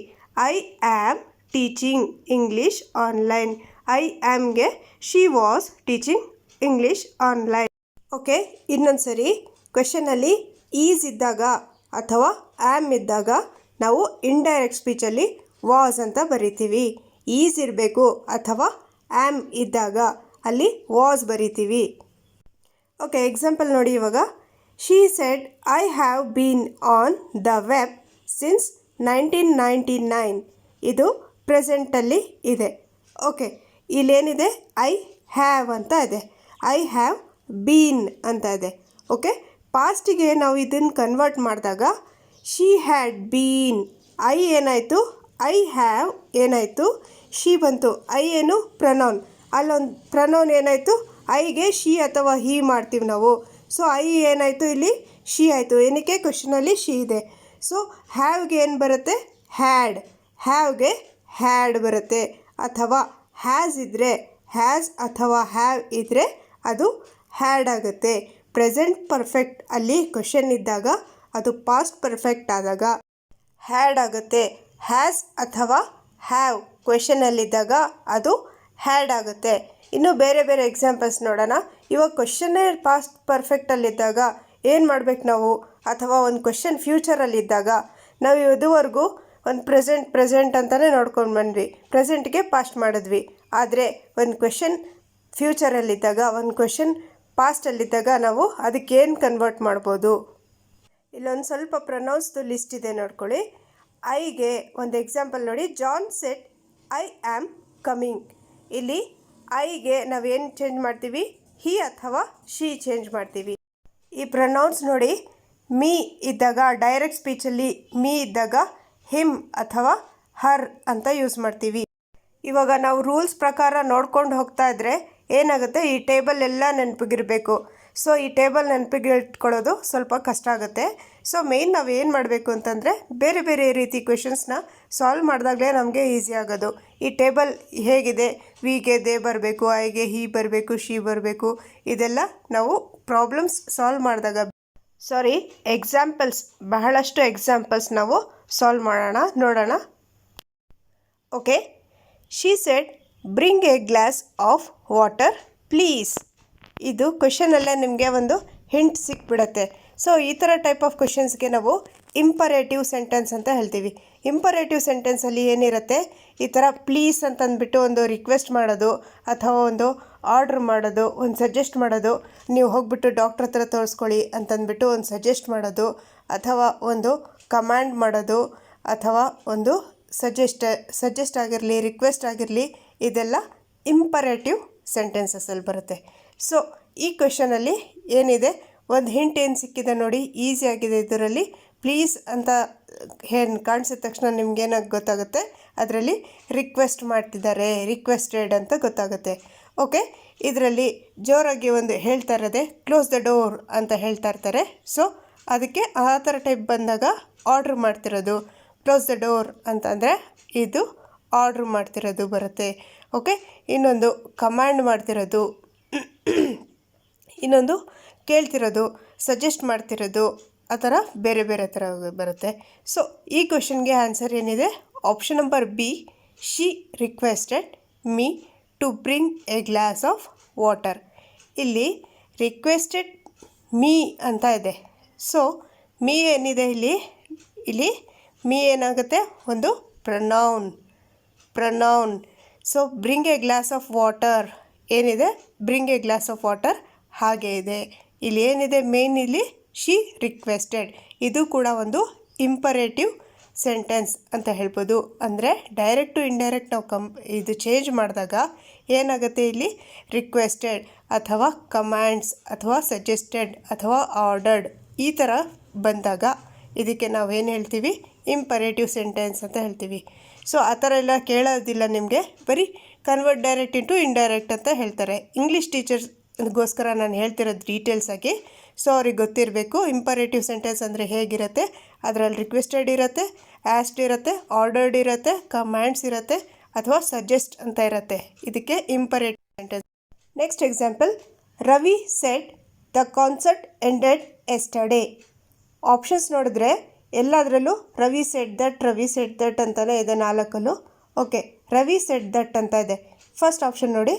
I am teaching English online. I ಆಮ್ಗೆ she was teaching English online. Okay, ಇನ್ನೊಂದು ಸರಿ ಕ್ವೆಶನಲ್ಲಿ ಈಸ್ ಇದ್ದಾಗ ಅಥವಾ ಆಮ್ ಇದ್ದಾಗ ನಾವು ಇಂಡೈರೆಕ್ಟ್ ಸ್ಪೀಚಲ್ಲಿ ವಾಸ್ ಅಂತ ಬರಿತೀವಿ. ಈಸ್ ಇರಬೇಕು ಅಥವಾ ಆಮ್ ಇದ್ದಾಗ ಅಲ್ಲಿ ವಾಸ್ ಬರಿತೀವಿ. ಓಕೆ, ಎಕ್ಸಾಂಪಲ್ ನೋಡಿ ಇವಾಗ, she said I have been on the web since 1999. ಇದು ಪ್ರೆಸೆಂಟಲ್ಲಿ ಇದೆ. ಓಕೆ, ಇಲ್ಲೇನಿದೆ, ಐ ಹ್ಯಾವ್ ಅಂತ ಇದೆ. ಐ ಹ್ಯಾವ್ ಬೀನ್ ಅಂತ ಇದೆ. ಓಕೆ, ಪಾಸ್ಟಿಗೆ ನಾವು ಇದನ್ನು ಕನ್ವರ್ಟ್ ಮಾಡಿದಾಗ ಶಿ ಹ್ಯಾಡ್ ಬೀನ್. ಐ ಏನಾಯಿತು, ಐ ಹ್ಯಾವ್ ಏನಾಯಿತು, ಶಿ ಬಂತು. ಐ ಏನು, ಪ್ರನೌನ್. ಅಲ್ಲೊಂದು ಪ್ರನೌನ್ ಏನಾಯಿತು, ಐಗೆ ಶಿ ಅಥವಾ ಹಿ ಮಾಡ್ತೀವಿ ನಾವು. ಸೊ ಐ ಏನಾಯಿತು, ಇಲ್ಲಿ ಶಿ ಆಯಿತು. ಏನಕ್ಕೆ, ಕ್ವೆಶನಲ್ಲಿ ಶಿ ಇದೆ. ಸೊ ಹ್ಯಾವ್ಗೆ ಏನು ಬರುತ್ತೆ, ಹ್ಯಾಡ್. ಹ್ಯಾವ್ಗೆ ಹ್ಯಾಡ್ ಬರುತ್ತೆ. ಅಥವಾ ಹ್ಯಾಸ್ ಇದ್ದರೆ, ಹ್ಯಾಸ್ ಅಥವಾ ಹ್ಯಾವ್ ಇದ್ದರೆ ಅದು ಹ್ಯಾಡ್ ಆಗುತ್ತೆ. ಪ್ರೆಸೆಂಟ್ ಪರ್ಫೆಕ್ಟ್ ಅಲ್ಲಿ ಕ್ವೆಶನ್ ಇದ್ದಾಗ ಅದು ಪಾಸ್ಟ್ ಪರ್ಫೆಕ್ಟ್ ಆದಾಗ ಹ್ಯಾಡ್ ಆಗುತ್ತೆ. ಹ್ಯಾಸ್ ಅಥವಾ ಹ್ಯಾವ್ ಕ್ವೆಶನಲ್ಲಿದ್ದಾಗ ಅದು ಹ್ಯಾಡ್ ಆಗುತ್ತೆ. ಇನ್ನು ಬೇರೆ ಬೇರೆ ಎಕ್ಸಾಂಪಲ್ಸ್ ನೋಡೋಣ. ಇವಾಗ ಕ್ವೆಶನ್ನೇ ಪಾಸ್ಟ್ ಪರ್ಫೆಕ್ಟಲ್ಲಿದ್ದಾಗ ಏನು ಮಾಡಬೇಕು ನಾವು, ಅಥವಾ ಒಂದು ಕ್ವೆಶನ್ ಫ್ಯೂಚರಲ್ಲಿದ್ದಾಗ ನಾವು ಇದುವರೆಗೂ ಒಂದು ಪ್ರೆಸೆಂಟ್ ಅಂತಲೇ ನೋಡ್ಕೊಂಡು ಬಂದ್ವಿ. ಪ್ರೆಸೆಂಟ್ಗೆ ಪಾಸ್ಟ್ ಮಾಡಿದ್ವಿ. ಆದರೆ ಒಂದು ಕ್ವೆಶನ್ ಫ್ಯೂಚರಲ್ಲಿದ್ದಾಗ, ಒಂದು ಕ್ವೆಶನ್ ಪಾಸ್ಟಲ್ಲಿದ್ದಾಗ ನಾವು ಅದಕ್ಕೇನು ಕನ್ವರ್ಟ್ ಮಾಡ್ಬೋದು. ಇಲ್ಲೊಂದು ಸ್ವಲ್ಪ ಪ್ರೊನೌನ್ಸ್ದು ಲಿಸ್ಟ್ ಇದೆ ನೋಡ್ಕೊಳ್ಳಿ. ಐಗೆ ಒಂದು ಎಕ್ಸಾಂಪಲ್ ನೋಡಿ, John said I am coming. ಇಲ್ಲಿ ಐಗೆ ನಾವೇನು ಚೇಂಜ್ ಮಾಡ್ತೀವಿ, ಹಿ ಅಥವಾ ಶಿ ಚೇಂಜ್ ಮಾಡ್ತೀವಿ. ಈ ಪ್ರೊನೌನ್ಸ್ ನೋಡಿ, ಮೀ ಇದ್ದಾಗ ಡೈರೆಕ್ಟ್ ಸ್ಪೀಚಲ್ಲಿ ಮೀ ಇದ್ದಾಗ ಹಿಮ್ ಅಥವಾ ಹರ್ ಅಂತ ಯೂಸ್ ಮಾಡ್ತೀವಿ. ಇವಾಗ ನಾವು ರೂಲ್ಸ್ ಪ್ರಕಾರ ನೋಡ್ಕೊಂಡು ಹೋಗ್ತಾ ಇದ್ದರೆ ಏನಾಗುತ್ತೆ, ಈ ಟೇಬಲ್ ಎಲ್ಲ ನೆನಪಿಗಿರಬೇಕು. ಸೊ ಈ ಟೇಬಲ್ ನೆನಪಿಗೆ ಇಟ್ಕೊಳ್ಳೋದು ಸ್ವಲ್ಪ ಕಷ್ಟ ಆಗುತ್ತೆ. ಸೊ ಮೇಯ್ನ್ ನಾವು ಏನು ಮಾಡಬೇಕು ಅಂತಂದರೆ ಬೇರೆ ಬೇರೆ ರೀತಿ ಕ್ವೆಶನ್ಸ್ನ ಸಾಲ್ವ್ ಮಾಡಿದಾಗಲೇ ನಮಗೆ ಈಸಿ ಆಗೋದು. ಈ ಟೇಬಲ್ ಹೇಗಿದೆ, ವಿಗೆ ದೇ ಬರಬೇಕು, ಐಗೆ ಹಿ ಬರಬೇಕು, ಶಿ ಬರಬೇಕು. ಇದೆಲ್ಲ ನಾವು ಪ್ರಾಬ್ಲಮ್ಸ್ ಸಾಲ್ವ್ ಮಾಡಿದಾಗ ಬಹಳಷ್ಟು ಎಕ್ಸಾಂಪಲ್ಸ್ ನಾವು ಸಾಲ್ವ್ ನೋಡೋಣ. Okay, she shed bring a glass of water please. ಇದು ಕ್ವೆಶನಲ್ಲೇ ನಿಮಗೆ ಒಂದು ಹಿಂಟ್ ಸಿಕ್ಬಿಡುತ್ತೆ. ಸೊ ಈ ಥರ ಟೈಪ್ ಆಫ್ ಕ್ವೆಶನ್ಸ್ಗೆ ನಾವು ಇಂಪರೇಟಿವ್ ಸೆಂಟೆನ್ಸ್ ಅಂತ ಹೇಳ್ತೀವಿ. ಇಂಪರೇಟಿವ್ ಸೆಂಟೆನ್ಸಲ್ಲಿ ಏನಿರುತ್ತೆ, ಈ ಥರ ಪ್ಲೀಸ್ ಅಂತಂದ್ಬಿಟ್ಟು ಒಂದು ರಿಕ್ವೆಸ್ಟ್ ಮಾಡೋದು ಅಥವಾ ಒಂದು ಆರ್ಡ್ರ್ ಮಾಡೋದು, ಒಂದು ಸಜೆಸ್ಟ್ ಮಾಡೋದು, ನೀವು ಹೋಗ್ಬಿಟ್ಟು ಡಾಕ್ಟ್ರ್ ಹತ್ರ ತೋರಿಸ್ಕೊಳ್ಳಿ ಅಂತಂದ್ಬಿಟ್ಟು ಒಂದು ಸಜೆಸ್ಟ್ ಮಾಡೋದು, ಅಥವಾ ಒಂದು ಕಮ್ಯಾಂಡ್ ಮಾಡೋದು, ಅಥವಾ ಒಂದು ಸಜೆಸ್ಟ್ ಆಗಿರಲಿ, ರಿಕ್ವೆಸ್ಟ್ ಆಗಿರಲಿ, ಇದೆಲ್ಲ ಇಂಪರೇಟಿವ್ ಸೆಂಟೆನ್ಸಸ್ಸಲ್ಲಿ ಬರುತ್ತೆ. ಸೊ ಈ ಕ್ವೆಶನಲ್ಲಿ ಏನಿದೆ, ಒಂದು ಹಿಂಟ್ ಏನು ಸಿಕ್ಕಿದೆ ನೋಡಿ, ಈಸಿ ಆಗಿದೆ. ಇದರಲ್ಲಿ ಪ್ಲೀಸ್ ಅಂತ ಏನು ಕಾಣಿಸಿದ ತಕ್ಷಣ ನಿಮ್ಗೇನಾಗಿ ಗೊತ್ತಾಗುತ್ತೆ, ಅದರಲ್ಲಿ ರಿಕ್ವೆಸ್ಟ್ ಮಾಡ್ತಿದ್ದಾರೆ, ರಿಕ್ವೆಸ್ಟೆಡ್ ಅಂತ ಗೊತ್ತಾಗುತ್ತೆ. ಓಕೆ, ಇದರಲ್ಲಿ ಜೋರಾಗಿ ಒಂದು ಹೇಳ್ತಾ ಇರೋದೆ ಕ್ಲೋಸ್ ದ ಡೋರ್ ಅಂತ ಹೇಳ್ತಾ ಇರ್ತಾರೆ. ಸೊ ಅದಕ್ಕೆ ಆ ಥರ ಟೈಪ್ ಬಂದಾಗ ಆರ್ಡ್ರ್ ಮಾಡ್ತಿರೋದು ಕ್ಲೋಸ್ ದ ಡೋರ್ ಅಂತಂದರೆ ಇದು ಆರ್ಡ್ರ್ ಮಾಡ್ತಿರೋದು ಬರುತ್ತೆ. ಓಕೆ, ಇನ್ನೊಂದು ಕಮ್ಯಾಂಡ್ ಮಾಡ್ತಿರೋದು, ಇನ್ನೊಂದು ಕೇಳ್ತಿರೋದು, ಸಜೆಸ್ಟ್ ಮಾಡ್ತಿರೋದು, ಆ ಥರ ಬೇರೆ ಬೇರೆ ಥರ ಬರುತ್ತೆ. ಸೊ ಈ ಕ್ವೆಶನ್ಗೆ ಆನ್ಸರ್ ಏನಿದೆ, option number B, she requested me to bring a glass of water. ಇಲ್ಲಿ ರಿಕ್ವೆಸ್ಟೆಡ್ ಮೀ ಅಂತ ಇದೆ. ಸೊ ಮೀ ಏನಿದೆ ಇಲ್ಲಿ ಮೀ ಏನಾಗುತ್ತೆ, ಒಂದು pronoun. So bring a glass of water ಏನಿದೆ, bring a glass of water ಹಾಗೆ ಇದೆ. ಇಲ್ಲಿ ಏನಿದೆ ಮೇನ್, ಇಲ್ಲಿ ಶಿ ರಿಕ್ವೆಸ್ಟೆಡ್, ಇದು ಕೂಡ ಒಂದು ಇಂಪರೇಟಿವ್ ಸೆಂಟೆನ್ಸ್ ಅಂತ ಹೇಳ್ಬೋದು. ಅಂದರೆ ಡೈರೆಕ್ಟ್ ಟು ಇಂಡೈರೆಕ್ಟ್ ನಾವು ಇದು ಚೇಂಜ್ ಮಾಡಿದಾಗ ಏನಾಗುತ್ತೆ, ಇಲ್ಲಿ ರಿಕ್ವೆಸ್ಟೆಡ್ ಅಥವಾ ಕಮ್ಯಾಂಡ್ಸ್ ಅಥವಾ ಸಜೆಸ್ಟೆಡ್ ಅಥವಾ ಆರ್ಡರ್ಡ್ ಈ ಥರ ಬಂದಾಗ ಇದಕ್ಕೆ ನಾವೇನು ಹೇಳ್ತೀವಿ, ಇಂಪರೇಟಿವ್ ಸೆಂಟೆನ್ಸ್ ಅಂತ ಹೇಳ್ತೀವಿ. ಸೊ ಆ ಥರ ಎಲ್ಲ ಕೇಳೋದಿಲ್ಲ ನಿಮಗೆ, ಬರೀ ಕನ್ವರ್ಟ್ ಡೈರೆಕ್ಟ್ ಇಂಟು ಇಂಡೈರೆಕ್ಟ್ ಅಂತ ಹೇಳ್ತಾರೆ. ಇಂಗ್ಲೀಷ್ ಟೀಚರ್ಸ್ಗೋಸ್ಕರ ನಾನು ಹೇಳ್ತಿರೋದು ಡೀಟೇಲ್ಸಾಗಿ. ಸೊ ಅವ್ರಿಗೆ ಗೊತ್ತಿರಬೇಕು ಇಂಪರೇಟಿವ್ ಸೆಂಟೆನ್ಸ್ ಅಂದರೆ ಹೇಗಿರುತ್ತೆ. ಅದರಲ್ಲಿ ರಿಕ್ವೆಸ್ಟೆಡ್ ಇರುತ್ತೆ, ಆಸ್ಕ್ಡ್ ಇರುತ್ತೆ, ಆರ್ಡರ್ಡ್ ಇರುತ್ತೆ, ಕಮ್ಯಾಂಡ್ಸ್ ಇರುತ್ತೆ ಅಥವಾ ಸಜೆಸ್ಟ್ ಅಂತ ಇರುತ್ತೆ. ಇದಕ್ಕೆ imperative sentence. Next example, Ravi said the concert ended yesterday. Options ನೋಡಿದ್ರೆ ಎಲ್ಲದರಲ್ಲೂ ರವಿ ಸೆಡ್ ದಟ್ ಅಂತಲೇ ಇದೆ 4. ಓಕೆ, ರವಿ ಸೆಡ್ ದಟ್ ಅಂತ ಇದೆ. ಫಸ್ಟ್ ಆಪ್ಷನ್ ನೋಡಿ,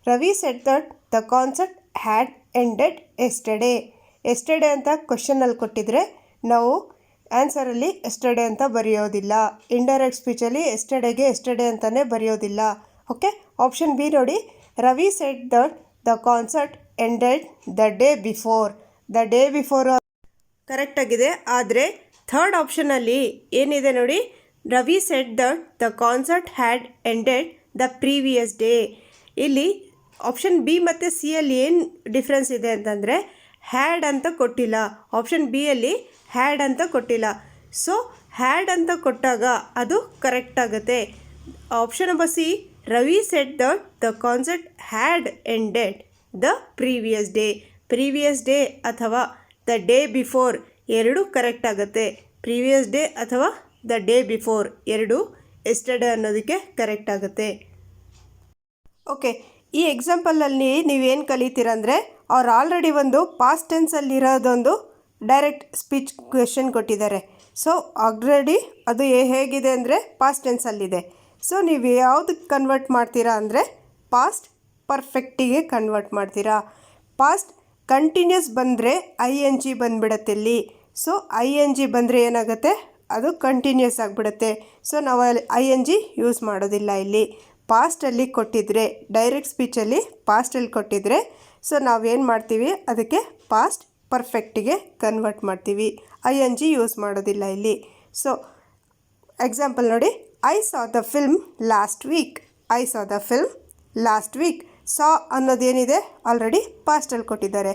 Ravi said that the concert had ended yesterday ಅಂತ ಕ್ವಶನಲ್ಲಿ ಕೊಟ್ಟಿದ್ರೆ ನಾವು ಆನ್ಸರಲ್ಲಿ ಎಸ್ಟರ್ಡೇ ಅಂತ ಬರೆಯೋದಿಲ್ಲ. ಇಂಡೈರೆಕ್ಟ್ ಸ್ಪೀಚಲ್ಲಿ ಎಸ್ಟರ್ಡೇ ಅಂತಲೇ ಬರೆಯೋದಿಲ್ಲ. ಓಕೆ, ಆಪ್ಷನ್ ಬಿ ನೋಡಿ, Ravi said that the concert ended the day before ಕರೆಕ್ಟಾಗಿದೆ. ಆದರೆ ಥರ್ಡ್ ಆಪ್ಷನಲ್ಲಿ ಏನಿದೆ ನೋಡಿ, Ravi said that the concert had ended the previous day. ಇಲ್ಲಿ ಆಪ್ಷನ್ ಬಿ ಮತ್ತು ಸಿಯಲ್ಲಿ ಏನು ಡಿಫ್ರೆನ್ಸ್ ಇದೆ ಅಂತಂದರೆ, ಹ್ಯಾಡ್ ಅಂತ ಕೊಟ್ಟಿಲ್ಲ. ಆಪ್ಷನ್ ಬಿಯಲ್ಲಿ ಹ್ಯಾಡ್ ಅಂತ ಕೊಟ್ಟಿಲ್ಲ. ಸೊ ಹ್ಯಾಡ್ ಅಂತ ಕೊಟ್ಟಾಗ ಅದು ಕರೆಕ್ಟ್ ಆಗುತ್ತೆ. Option number C, Ravi said that the concert had ended the previous day ಅಥವಾ ದ ಡೇ ಬಿಫೋರ್ ಎರಡೂ ಕರೆಕ್ಟ್ ಆಗುತ್ತೆ. ಪ್ರೀವಿಯಸ್ ಡೇ ಅಥವಾ ದ ಡೇ ಬಿಫೋರ್ ಎರಡೂ ಎಸ್ಟರ್ಡೇ ಅನ್ನೋದಕ್ಕೆ ಕರೆಕ್ಟ್ ಆಗುತ್ತೆ. ಓಕೆ, ಈ ಎಕ್ಸಾಂಪಲಲ್ಲಿ ನೀವೇನು ಕಲಿತೀರಂದರೆ, ಅವ್ರು ಆಲ್ರೆಡಿ ಒಂದು ಪಾಸ್ಟ್ ಟೆನ್ಸಲ್ಲಿರೋದೊಂದು ಡೈರೆಕ್ಟ್ ಸ್ಪೀಚ್ ಕ್ವೆಶನ್ ಕೊಟ್ಟಿದ್ದಾರೆ. ಸೊ ಆಲ್ರೆಡಿ ಅದು ಹೇಗಿದೆ ಅಂದರೆ ಪಾಸ್ಟ್ ಟೆನ್ಸಲ್ಲಿದೆ. ಸೊ ನೀವು ಯಾವುದಕ್ಕೆ ಕನ್ವರ್ಟ್ ಮಾಡ್ತೀರಾ ಅಂದರೆ ಪಾಸ್ಟ್ ಪರ್ಫೆಕ್ಟಿಗೆ ಕನ್ವರ್ಟ್ ಮಾಡ್ತೀರಾ. ಪಾಸ್ಟ್ ಕಂಟಿನ್ಯೂಸ್ ಬಂದರೆ ING ಬಂದುಬಿಡುತ್ತೆ ಇಲ್ಲಿ. ಸೊ ING ಬಂದರೆ ಏನಾಗುತ್ತೆ, ಅದು ಕಂಟಿನ್ಯೂಸ್ ಆಗಿಬಿಡುತ್ತೆ. ಸೊ ನಾವು ING ಯೂಸ್ ಮಾಡೋದಿಲ್ಲ ಇಲ್ಲಿ. ಪಾಸ್ಟಲ್ಲಿ ಕೊಟ್ಟಿದ್ರೆ, ಡೈರೆಕ್ಟ್ ಸ್ಪೀಚಲ್ಲಿ ಪಾಸ್ಟಲ್ಲಿ ಕೊಟ್ಟಿದ್ರೆ, ಸೊ ನಾವೇನು ಮಾಡ್ತೀವಿ, ಅದಕ್ಕೆ ಪಾಸ್ಟ್ ಪರ್ಫೆಕ್ಟಿಗೆ ಕನ್ವರ್ಟ್ ಮಾಡ್ತೀವಿ. ING ಯೂಸ್ ಮಾಡೋದಿಲ್ಲ ಇಲ್ಲಿ. ಸೊ ಎಕ್ಸಾಂಪಲ್ ನೋಡಿ, I saw the film last week. Saw ಅನ್ನೋದೇನಿದೆ already ಪಾಸ್ಟಲ್ಲಿ ಕೊಟ್ಟಿದ್ದಾರೆ.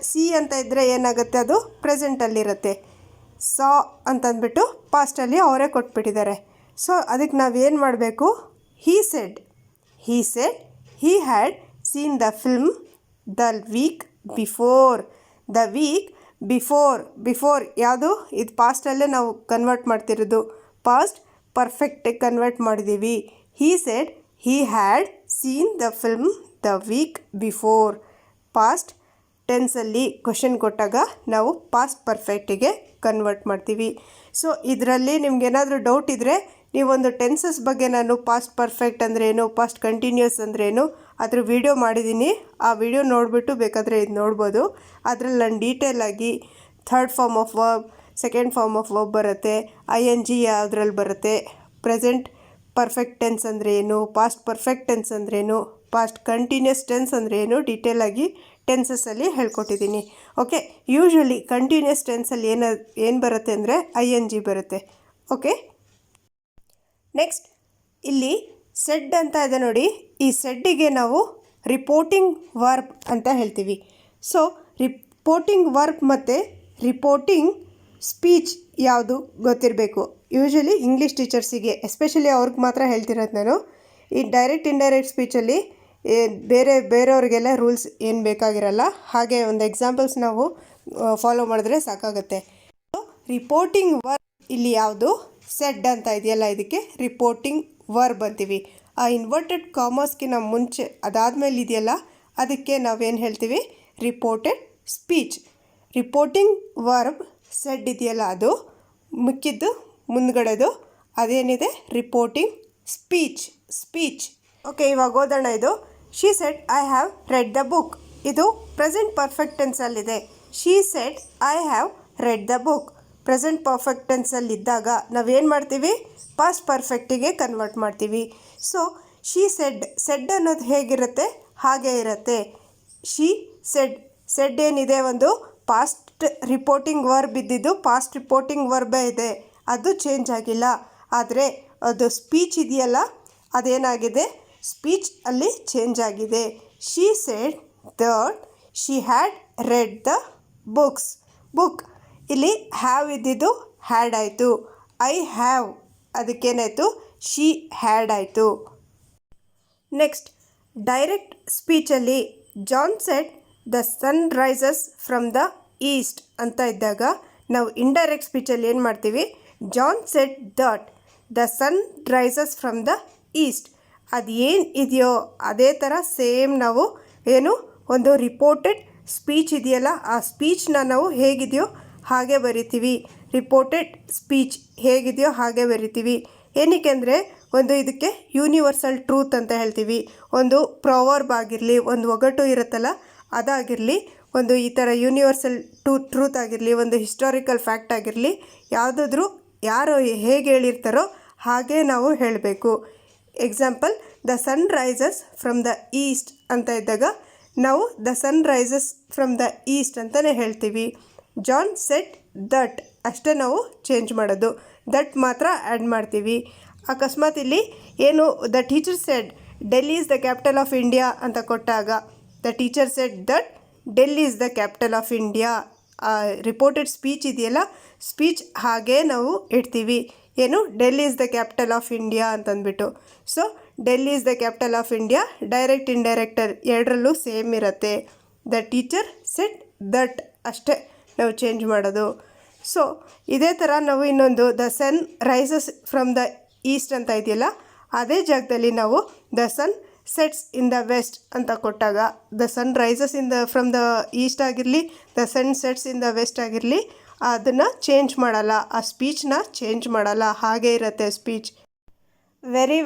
ಸಿ ಅಂತ ಇದ್ದರೆ ಏನಾಗುತ್ತೆ, ಅದು ಪ್ರೆಸೆಂಟಲ್ಲಿರುತ್ತೆ. ಸಾ ಅಂತಂದ್ಬಿಟ್ಟು ಪಾಸ್ಟಲ್ಲಿ ಅವರೇ ಕೊಟ್ಬಿಟ್ಟಿದ್ದಾರೆ. ಸೊ ಅದಕ್ಕೆ ನಾವೇನು ಮಾಡಬೇಕು, he said he had seen the film the week before ಯಾವುದು, ಇದು ಪಾಸ್ಟಲ್ಲೇ ನಾವು ಕನ್ವರ್ಟ್ ಮಾಡ್ತಿರೋದು. ಪಾಸ್ಟ್ ಪರ್ಫೆಕ್ಟಿಗೆ ಕನ್ವರ್ಟ್ ಮಾಡಿದ್ದೀವಿ. he said he had seen the film the week before. Past ಟೆನ್ಸಲ್ಲಿ ಕ್ವಶನ್ ಕೊಟ್ಟಾಗ ನಾವು ಪಾಸ್ಟ್ ಪರ್ಫೆಕ್ಟಿಗೆ ಕನ್ವರ್ಟ್ ಮಾಡ್ತೀವಿ. ಸೊ ಇದರಲ್ಲಿ ನಿಮ್ಗೇನಾದರೂ ಡೌಟ್ ಇದ್ದರೆ ನೀವೊಂದು ಟೆನ್ಸಸ್ ಬಗ್ಗೆ ನಾನು ಪಾಸ್ಟ್ ಪರ್ಫೆಕ್ಟ್ ಅಂದ್ರೇನು, ಪಾಸ್ಟ್ ಕಂಟಿನ್ಯೂಸ್ ಅಂದ್ರೇನು ಅದ್ರ ವಿಡಿಯೋ ಮಾಡಿದ್ದೀನಿ. ಆ ವಿಡಿಯೋ ನೋಡಿಬಿಟ್ಟು ಬೇಕಾದರೆ ಇದು ನೋಡ್ಬೋದು. ಅದರಲ್ಲಿ ನಾನು ಡೀಟೇಲಾಗಿ third form of verb, second form of verb ಬರುತ್ತೆ, ING ಯಾವುದ್ರಲ್ಲಿ ಬರುತ್ತೆ, ಪ್ರೆಸೆಂಟ್ ಪರ್ಫೆಕ್ಟ್ ಟೆನ್ಸ್ ಅಂದರೆ ಏನು, ಪಾಸ್ಟ್ ಪರ್ಫೆಕ್ಟ್ ಟೆನ್ಸ್ ಅಂದ್ರೇನು, ಪಾಸ್ಟ್ ಕಂಟಿನ್ಯೂಸ್ ಟೆನ್ಸ್ ಅಂದರೆ ಏನು, ಡೀಟೇಲಾಗಿ ಟೆನ್ಸಸ್ಸಲ್ಲಿ ಹೇಳ್ಕೊಟ್ಟಿದ್ದೀನಿ. ಓಕೆ, ಯೂಶ್ವಲಿ ಕಂಟಿನ್ಯೂಸ್ ಟೆನ್ಸಲ್ಲಿ ಏನು ಬರುತ್ತೆ ಅಂದರೆ ING ಬರುತ್ತೆ. ಓಕೆ, ನೆಕ್ಸ್ಟ್ ಇಲ್ಲಿ ಸೆಡ್ ಅಂತ ಇದೆ ನೋಡಿ. ಈ ಸೆಡ್ಡಿಗೆ ನಾವು ರಿಪೋರ್ಟಿಂಗ್ ವರ್ಬ್ ಅಂತ ಹೇಳ್ತೀವಿ. ಸೊ ರಿಪೋರ್ಟಿಂಗ್ ವರ್ಬ್ ಮತ್ತು ರಿಪೋರ್ಟಿಂಗ್ ಸ್ಪೀಚ್ ಯಾವುದು ಗೊತ್ತಿರಬೇಕು. ಯೂಶ್ವಲಿ ಇಂಗ್ಲೀಷ್ ಟೀಚರ್ಸಿಗೆ ಎಸ್ಪೆಷಲಿ ಅವ್ರಿಗೆ ಮಾತ್ರ ಹೇಳ್ತಿರೋದು ನಾನು. ಈ ಡೈರೆಕ್ಟ್ ಇಂಡೈರೆಕ್ಟ್ ಸ್ಪೀಚಲ್ಲಿ ಬೇರೆಯವ್ರಿಗೆಲ್ಲ ರೂಲ್ಸ್ ಏನು ಬೇಕಾಗಿರಲ್ಲ. ಹಾಗೆ ಒಂದು ಎಕ್ಸಾಂಪಲ್ಸ್ ನಾವು ಫಾಲೋ ಮಾಡಿದ್ರೆ ಸಾಕಾಗುತ್ತೆ. ರಿಪೋರ್ಟಿಂಗ್ ವರ್ಬ್ ಇಲ್ಲಿ ಯಾವುದು, ಸೆಡ್ ಅಂತ ಇದೆಯಲ್ಲ, ಇದಕ್ಕೆ ರಿಪೋರ್ಟಿಂಗ್ ವರ್ಬ್ ಅಂತೀವಿ. ಆ ಇನ್ವರ್ಟೆಡ್ ಕಾಮರ್ಸ್ಗಿನ ಮುಂಚೆ ಅದಾದಮೇಲೆ ಇದೆಯಲ್ಲ, ಅದಕ್ಕೆ ನಾವೇನು ಹೇಳ್ತೀವಿ, reported speech. Reporting verb said ಇದೆಯಲ್ಲ, ಅದು ಮಿಕ್ಕಿದ್ದು ಮುಂದ್ಗಡೆದು ಅದೇನಿದೆ ರಿಪೋರ್ಟಿಂಗ್ ಸ್ಪೀಚ್. ಓಕೆ, ಇವಾಗ ಓದೋಣ. ಇದು she said I have read the book. ಇದು ಪ್ರೆಸೆಂಟ್ ಪರ್ಫೆಕ್ಟ್ ಟೆನ್ಸಲ್ಲಿದೆ. She said I have read the book. Present perfect ಟೆನ್ಸಲ್ಲಿದ್ದಾಗ ನಾವೇನು ಮಾಡ್ತೀವಿ, ಪಾಸ್ಟ್ ಪರ್ಫೆಕ್ಟಿಗೆ ಕನ್ವರ್ಟ್ ಮಾಡ್ತೀವಿ. ಸೊ ಶಿ ಸೆಡ್ ಅನ್ನೋದು ಹೇಗಿರುತ್ತೆ, ಹಾಗೇ ಇರುತ್ತೆ. ಶಿ ಸೆಡ್ ಏನಿದೆ, ಒಂದು ಪಾಸ್ಟ್ ರಿಪೋರ್ಟಿಂಗ್ ವರ್ಬ್ ಇದ್ದಿದ್ದು ಪಾಸ್ಟ್ ರಿಪೋರ್ಟಿಂಗ್ ವರ್ಬೇ ಇದೆ, ಅದು ಚೇಂಜ್ ಆಗಿಲ್ಲ. ಆದರೆ ಅದು ಸ್ಪೀಚ್ ಇದೆಯಲ್ಲ, ಅದೇನಾಗಿದೆ, ಸ್ಪೀಚ್ ಅಲ್ಲಿ ಚೇಂಜ್ ಆಗಿದೆ. She said that she had read the book. ಇಲ್ಲಿ ಹ್ಯಾವ್ ಇದ್ದಿದ್ದು ಹ್ಯಾಡ್ ಆಯಿತು. ಐ ಹ್ಯಾವ್ ಅದಕ್ಕೇನಾಯಿತು, ಶಿ ಹ್ಯಾಡ್ ಆಯಿತು. ನೆಕ್ಸ್ಟ್ ಡೈರೆಕ್ಟ್ ಸ್ಪೀಚಲ್ಲಿ John said the sun rises from the east ಅಂತ ಇದ್ದಾಗ ನಾವು ಇಂಡೈರೆಕ್ಟ್ ಸ್ಪೀಚಲ್ಲಿ ಏನು ಮಾಡ್ತೀವಿ, John said that the sun rises from the east. ಅದು ಏನು ಇದೆಯೋ ಅದೇ ಥರ ಸೇಮ್ ನಾವು ಏನು ಒಂದು ರಿಪೋರ್ಟೆಡ್ ಸ್ಪೀಚ್ ಇದೆಯಲ್ಲ, ಆ ಸ್ಪೀಚ್ನ ನಾವು ಹೇಗಿದೆಯೋ ಹಾಗೆ ಬರಿತೀವಿ. ರಿಪೋರ್ಟೆಡ್ ಸ್ಪೀಚ್ ಹೇಗಿದೆಯೋ ಹಾಗೆ ಬರಿತೀವಿ. ಏನಕ್ಕೆ ಅಂದರೆ ಒಂದು ಇದಕ್ಕೆ ಯೂನಿವರ್ಸಲ್ ಟ್ರೂತ್ ಅಂತ ಹೇಳ್ತೀವಿ. ಒಂದು ಪ್ರೊವರ್ಬ್ ಆಗಿರಲಿ, ಒಂದು ಒಗಟು ಇರುತ್ತಲ್ಲ ಅದಾಗಿರಲಿ, ಒಂದು ಈ ಥರ ಯೂನಿವರ್ಸಲ್ ಟ್ರೂತ್ ಆಗಿರಲಿ, ಒಂದು ಹಿಸ್ಟಾರಿಕಲ್ ಫ್ಯಾಕ್ಟ್ ಆಗಿರಲಿ, ಯಾವುದಾದ್ರೂ ಯಾರು ಹೇಗೆ ಹೇಳಿರ್ತಾರೋ ಹಾಗೆ ನಾವು ಹೇಳಬೇಕು. Example, the sun rises from the east ಅಂತ ಇದ್ದಾಗ ನಾವು the sun rises from the east ಅಂತಲೇ ಹೇಳ್ತೀವಿ. ಜಾನ್ ಸೆಡ್ ದಟ್ ಅಷ್ಟೇ ನಾವು ಚೇಂಜ್ ಮಾಡೋದು, ದಟ್ ಮಾತ್ರ ಆ್ಯಡ್ ಮಾಡ್ತೀವಿ. ಅಕಸ್ಮಾತ್ ಇಲ್ಲಿ ಏನು the teacher said Delhi is the capital of India ಅಂತ ಕೊಟ್ಟಾಗ the teacher said that Delhi is the capital of India. Reported speech ಇದೆಯಲ್ಲ, ಸ್ಪೀಚ್ ಹಾಗೇ ನಾವು ಇಡ್ತೀವಿ. ಏನು, Delhi is the capital of India ಅಂತಂದ್ಬಿಟ್ಟು. So Delhi is the capital of India direct ಇಂಡೈರೆಕ್ಟರ್ ಎರಡರಲ್ಲೂ ಸೇಮ್ ಇರುತ್ತೆ. ದ ಟೀಚರ್ ಸೆಡ್ ದಟ್ ಅಷ್ಟೇ ನಾವು ಚೇಂಜ್ ಮಾಡೋದು. ಸೊ ಇದೇ ಥರ ನಾವು ಇನ್ನೊಂದು the sun rises from the east ಅಂತ ಇದೆಯಲ್ಲ, ಅದೇ ಜಾಗದಲ್ಲಿ ನಾವು the sun sets in the west ಅಂತ ಕೊಟ್ಟಾಗ the sun rises from the east ಆಗಿರಲಿ, the sun sets in the west ಆಗಿರಲಿ, ಅದನ್ನು ಚೇಂಜ್ ಮಾಡಲ್ಲ, ಆ ಸ್ಪೀಚ್ನ ಚೇಂಜ್ ಮಾಡಲ್ಲ, ಹಾಗೇ ಇರುತ್ತೆ ಸ್ಪೀಚ್.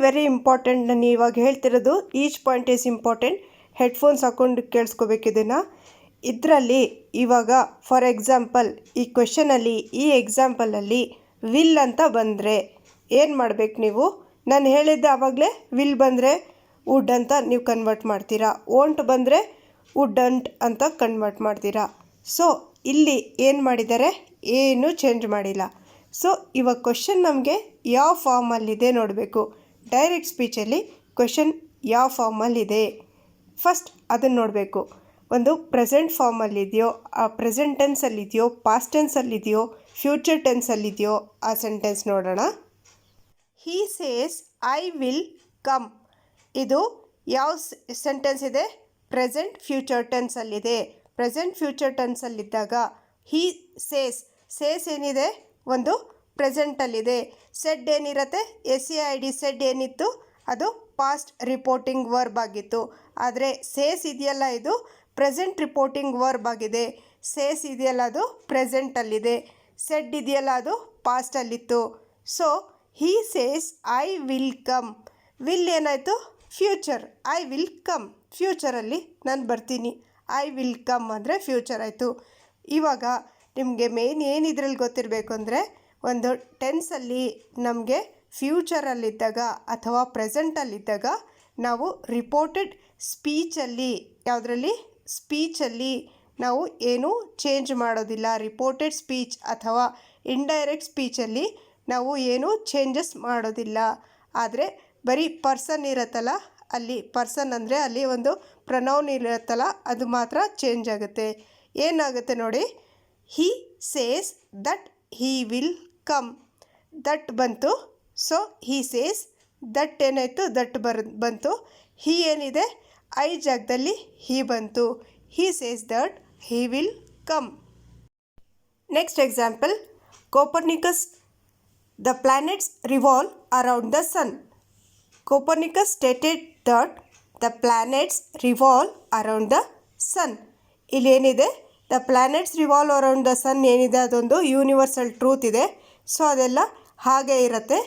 Very important. ನಾನು ಇವಾಗ ಹೇಳ್ತಿರೋದು each point is important. Headphones ಹಾಕ್ಕೊಂಡು ಕೇಳಿಸ್ಕೋಬೇಕು ಇದನ್ನು. ಇದರಲ್ಲಿ ಇವಾಗ ಫಾರ್ ಎಕ್ಸಾಂಪಲ್ ಈ ಕ್ವೆಶನಲ್ಲಿ, ಈ ಎಕ್ಸಾಂಪಲಲ್ಲಿ ವಿಲ್ ಅಂತ ಬಂದರೆ ಏನು ಮಾಡಬೇಕು ನೀವು, ನಾನು ಹೇಳಿದ್ದೆ ಆವಾಗಲೇ, ವಿಲ್ ಬಂದರೆ ವುಡ್ ಅಂತ ನೀವು ಕನ್ವರ್ಟ್ ಮಾಡ್ತೀರಾ, ಓಂಟ್ ಬಂದರೆ ವುಡಂಟ್ ಅಂತ ಕನ್ವರ್ಟ್ ಮಾಡ್ತೀರಾ. ಸೊ ಇಲ್ಲಿ ಏನು ಮಾಡಿದ್ದಾರೆ, ಏನೂ ಚೇಂಜ್ ಮಾಡಿಲ್ಲ. ಸೊ ಇವಾಗ ಕ್ವೆಶನ್ ನಮಗೆ ಯಾವ ಫಾರ್ಮಲ್ಲಿದೆ ನೋಡಬೇಕು. ಡೈರೆಕ್ಟ್ ಸ್ಪೀಚಲ್ಲಿ ಕ್ವೆಶನ್ ಯಾವ ಫಾರ್ಮಲ್ಲಿದೆ ಫಸ್ಟ್ ಅದನ್ನು ನೋಡಬೇಕು. ಒಂದು ಪ್ರೆಸೆಂಟ್ ಫಾರ್ಮಲ್ಲಿದೆಯೋ, ಆ ಪ್ರೆಸೆಂಟ್ ಟೆನ್ಸಲ್ಲಿದೆಯೋ, ಪಾಸ್ಟ್ ಟೆನ್ಸಲ್ಲಿದೆಯೋ, ಫ್ಯೂಚರ್ ಟೆನ್ಸಲ್ಲಿದೆಯೋ ಆ ಸೆಂಟೆನ್ಸ್ ನೋಡೋಣ. He says I will come. ಇದು ಯಾವ ಸೆಂಟೆನ್ಸ್ ಇದೆ, ಪ್ರೆಸೆಂಟ್ ಫ್ಯೂಚರ್ ಟೆನ್ಸಲ್ಲಿದೆ. ಪ್ರೆಸೆಂಟ್ ಫ್ಯೂಚರ್ ಟೆನ್ಸಲ್ಲಿದ್ದಾಗ ಹೀ ಸೇಸ್ ಏನಿದೆ, ಒಂದು ಪ್ರೆಸೆಂಟಲ್ಲಿದೆ. ಸೆಡ್ ಏನಿರುತ್ತೆ, SAID ಸೆಡ್ ಏನಿತ್ತು, ಅದು ಪಾಸ್ಟ್ ರಿಪೋರ್ಟಿಂಗ್ ವರ್ಬ್ ಆಗಿತ್ತು. ಆದರೆ ಸೇಸ್ ಇದೆಯಲ್ಲ, ಇದು ಪ್ರೆಸೆಂಟ್ ರಿಪೋರ್ಟಿಂಗ್ ವರ್ಬ್ ಆಗಿದೆ. ಸೇಸ್ ಇದೆಯಲ್ಲ, ಅದು ಪ್ರೆಸೆಂಟಲ್ಲಿದೆ. ಸೆಡ್ ಇದೆಯಲ್ಲ, ಅದು ಪಾಸ್ಟಲ್ಲಿತ್ತು. So he says I will come. Will ಏನಾಯಿತು, ಫ್ಯೂಚರ್. ಐ ವಿಲ್ ಕಮ್ ಫ್ಯೂಚರಲ್ಲಿ ನಾನು ಬರ್ತೀನಿ. ಐ ವಿಲ್ ಕಮ್ ಅಂದರೆ ಫ್ಯೂಚರ್ ಆಯಿತು. ಇವಾಗ ನಿಮಗೆ ಮೇನ್ ಏನು ಇದರಲ್ಲಿ ಗೊತ್ತಿರಬೇಕು ಅಂದರೆ ಒಂದು ಟೆನ್ಸಲ್ಲಿ ನಮಗೆ ಫ್ಯೂಚರಲ್ಲಿದ್ದಾಗ ಅಥವಾ ಪ್ರೆಸೆಂಟಲ್ಲಿದ್ದಾಗ ನಾವು ರಿಪೋರ್ಟೆಡ್ ಸ್ಪೀಚಲ್ಲಿ ಯಾವುದರಲ್ಲಿ ಸ್ಪೀಚಲ್ಲಿ ನಾವು ಏನೂ ಚೇಂಜ್ ಮಾಡೋದಿಲ್ಲ. ರಿಪೋರ್ಟೆಡ್ ಸ್ಪೀಚ್ ಅಥವಾ ಇಂಡೈರೆಕ್ಟ್ ಸ್ಪೀಚಲ್ಲಿ ನಾವು ಏನೂ ಚೇಂಜಸ್ ಮಾಡೋದಿಲ್ಲ. ಆದರೆ ಬರೀ ಪರ್ಸನ್ ಇರುತ್ತಲ್ಲ, ಅಲ್ಲಿ ಪರ್ಸನ್ ಅಂದರೆ ಅಲ್ಲಿ ಒಂದು ಪ್ರನೌನ್ ಇರುತ್ತಲ್ಲ, ಅದು ಮಾತ್ರ ಚೇಂಜ್ ಆಗುತ್ತೆ. ಏನಾಗುತ್ತೆ ನೋಡಿ, he says that he will come, that ಬಂತು. ಸೊ ಹಿ ಸೇಸ್, ದಟ್ ಏನಾಯಿತು, ದಟ್ ಬಂತು. ಹಿ ಏನಿದೆ, ಐ ಜಾಗದಲ್ಲಿ ಹಿ ಬಂತು. He says that he will come. Next example, Copernicus the planets revolve around the sun. Copernicus stated that the planets revolve around the sun. ಇಲ್ಲಿ ಏನಿದೆ, the planets revolve around the sun ಏನಿದೆ ಅದೊಂದು universal truth ಇದೆ. So ಅದೆಲ್ಲ ಹಾಗೆ ಇರುತ್ತೆ.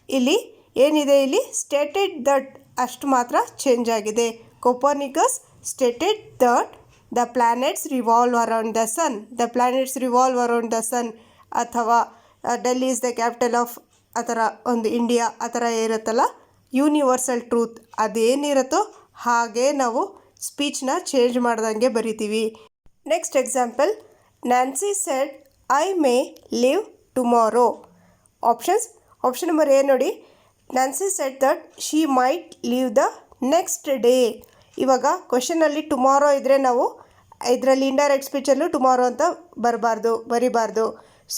ಇಲ್ಲಿ ಏನಿದೆ, ಇಲ್ಲಿ ಸ್ಟೇಟೆಡ್ ದಟ್ ಅಷ್ಟು ಮಾತ್ರ ಚೇಂಜ್ ಆಗಿದೆ. Copernicus stated that the planets revolve around the sun. The planets revolve around the sun, ಅಥವಾ Delhi is the capital of ಆ ಥರ ಒಂದು ಇಂಡಿಯಾ ಆ ಥರ ಇರುತ್ತಲ್ಲ, ಯೂನಿವರ್ಸಲ್ ಟ್ರೂತ್ ಅದೇನಿರುತ್ತೋ ಹಾಗೆ ನಾವು ಸ್ಪೀಚ್ನ ಚೇಂಜ್ ಮಾಡ್ದಂಗೆ ಬರಿತೀವಿ. Next example, Nancy said I may leave tomorrow. Option number A ನೋಡಿ, Nancy said that she might leave the next day. ಇವಾಗ ಕ್ವೆಶನಲ್ಲಿ ಟುಮಾರೋ ಇದ್ದರೆ ನಾವು ಇದರಲ್ಲಿ ಇಂಡೈರೆಕ್ಟ್ ಸ್ಪೀಚಲ್ಲೂ ಟುಮಾರೋ ಅಂತ ಬರಿಬಾರ್ದು.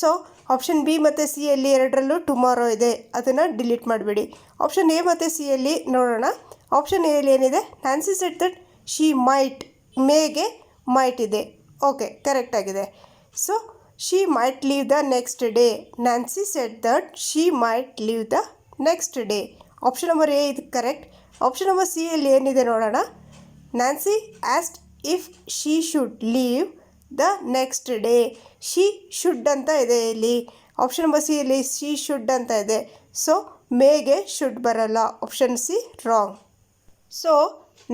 ಸೊ ಆಪ್ಷನ್ ಬಿ ಮತ್ತು ಸಿ ಯಲ್ಲಿ ಎರಡರಲ್ಲೂ ಟುಮಾರೋ ಇದೆ, ಅದನ್ನು ಡಿಲೀಟ್ ಮಾಡಿಬಿಡಿ. ಆಪ್ಷನ್ ಎ ಮತ್ತು ಸಿ ಯಲ್ಲಿ ನೋಡೋಣ. ಆಪ್ಷನ್ ಎಲ್ಲಿ ಏನಿದೆ, Nancy said that she might, ಮೇಗೆ ಮೈಟ್ ಇದೆ. ಓಕೆ, ಕರೆಕ್ಟ್ ಆಗಿದೆ. So she might leave the next day. Nancy said that she might leave the next day. Option number A ಇದು correct. Option number C ಯಲ್ಲಿ ಏನಿದೆ ನೋಡೋಣ. Nancy asked if she should leave the next day. She should ಅಂತ ಇದೆ ಇಲ್ಲಿ. Option number C ಇಲ್ಲಿ she should ಅಂತ ಇದೆ. ಸೊ ಮೇಗೆ ಶುಡ್ ಬರಲ್ಲ. Option C wrong. ಸೊ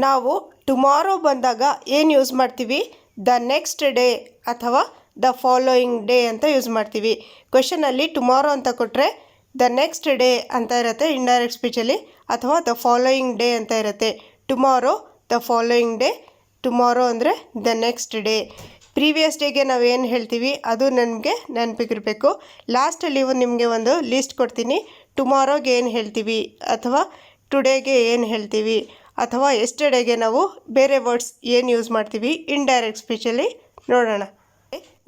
ನಾವು ಟುಮಾರೋ ಬಂದಾಗ ಏನು ಯೂಸ್ ಮಾಡ್ತೀವಿ, ದ ನೆಕ್ಸ್ಟ್ ಡೇ ಅಥವಾ ದ ಫಾಲೋಯಿಂಗ್ ಡೇ ಅಂತ ಯೂಸ್ ಮಾಡ್ತೀವಿ. ಕ್ವೆಶನಲ್ಲಿ ಟುಮಾರೋ ಅಂತ ಕೊಟ್ಟರೆ ದ ನೆಕ್ಸ್ಟ್ ಡೇ ಅಂತ ಇರುತ್ತೆ ಇಂಡೈರೆಕ್ಟ್ ಸ್ಪೀಚಲ್ಲಿ, ಅಥವಾ ದ ಫಾಲೋಯಿಂಗ್ ಡೇ ಅಂತ ಇರುತ್ತೆ. Tomorrow, the following day. Tomorrow ಅಂದರೆ ದ ನೆಕ್ಸ್ಟ್ ಡೇ. ಪ್ರೀವಿಯಸ್ ಡೇಗೆ ನಾವು ಏನು ಹೇಳ್ತೀವಿ ಅದು ನನಗೆ ನೆನಪಿಗಿರಬೇಕು. ಲಾಸ್ಟಲ್ಲಿ ನಿಮಗೆ ಒಂದು ಲಿಸ್ಟ್ ಕೊಡ್ತೀನಿ. ಟುಮಾರೋಗೆ ಏನು ಹೇಳ್ತೀವಿ, ಅಥವಾ ಟುಡೇಗೆ ಏನು ಹೇಳ್ತೀವಿ, ಅಥವಾ ಎಸ್ಟರ್ಡೇಗೆ ನಾವು ಬೇರೆ ವರ್ಡ್ಸ್ ಏನು ಯೂಸ್ ಮಾಡ್ತೀವಿ ಇಂಡೈರೆಕ್ಟ್ ಸ್ಪೀಚಲ್ಲಿ ನೋಡೋಣ.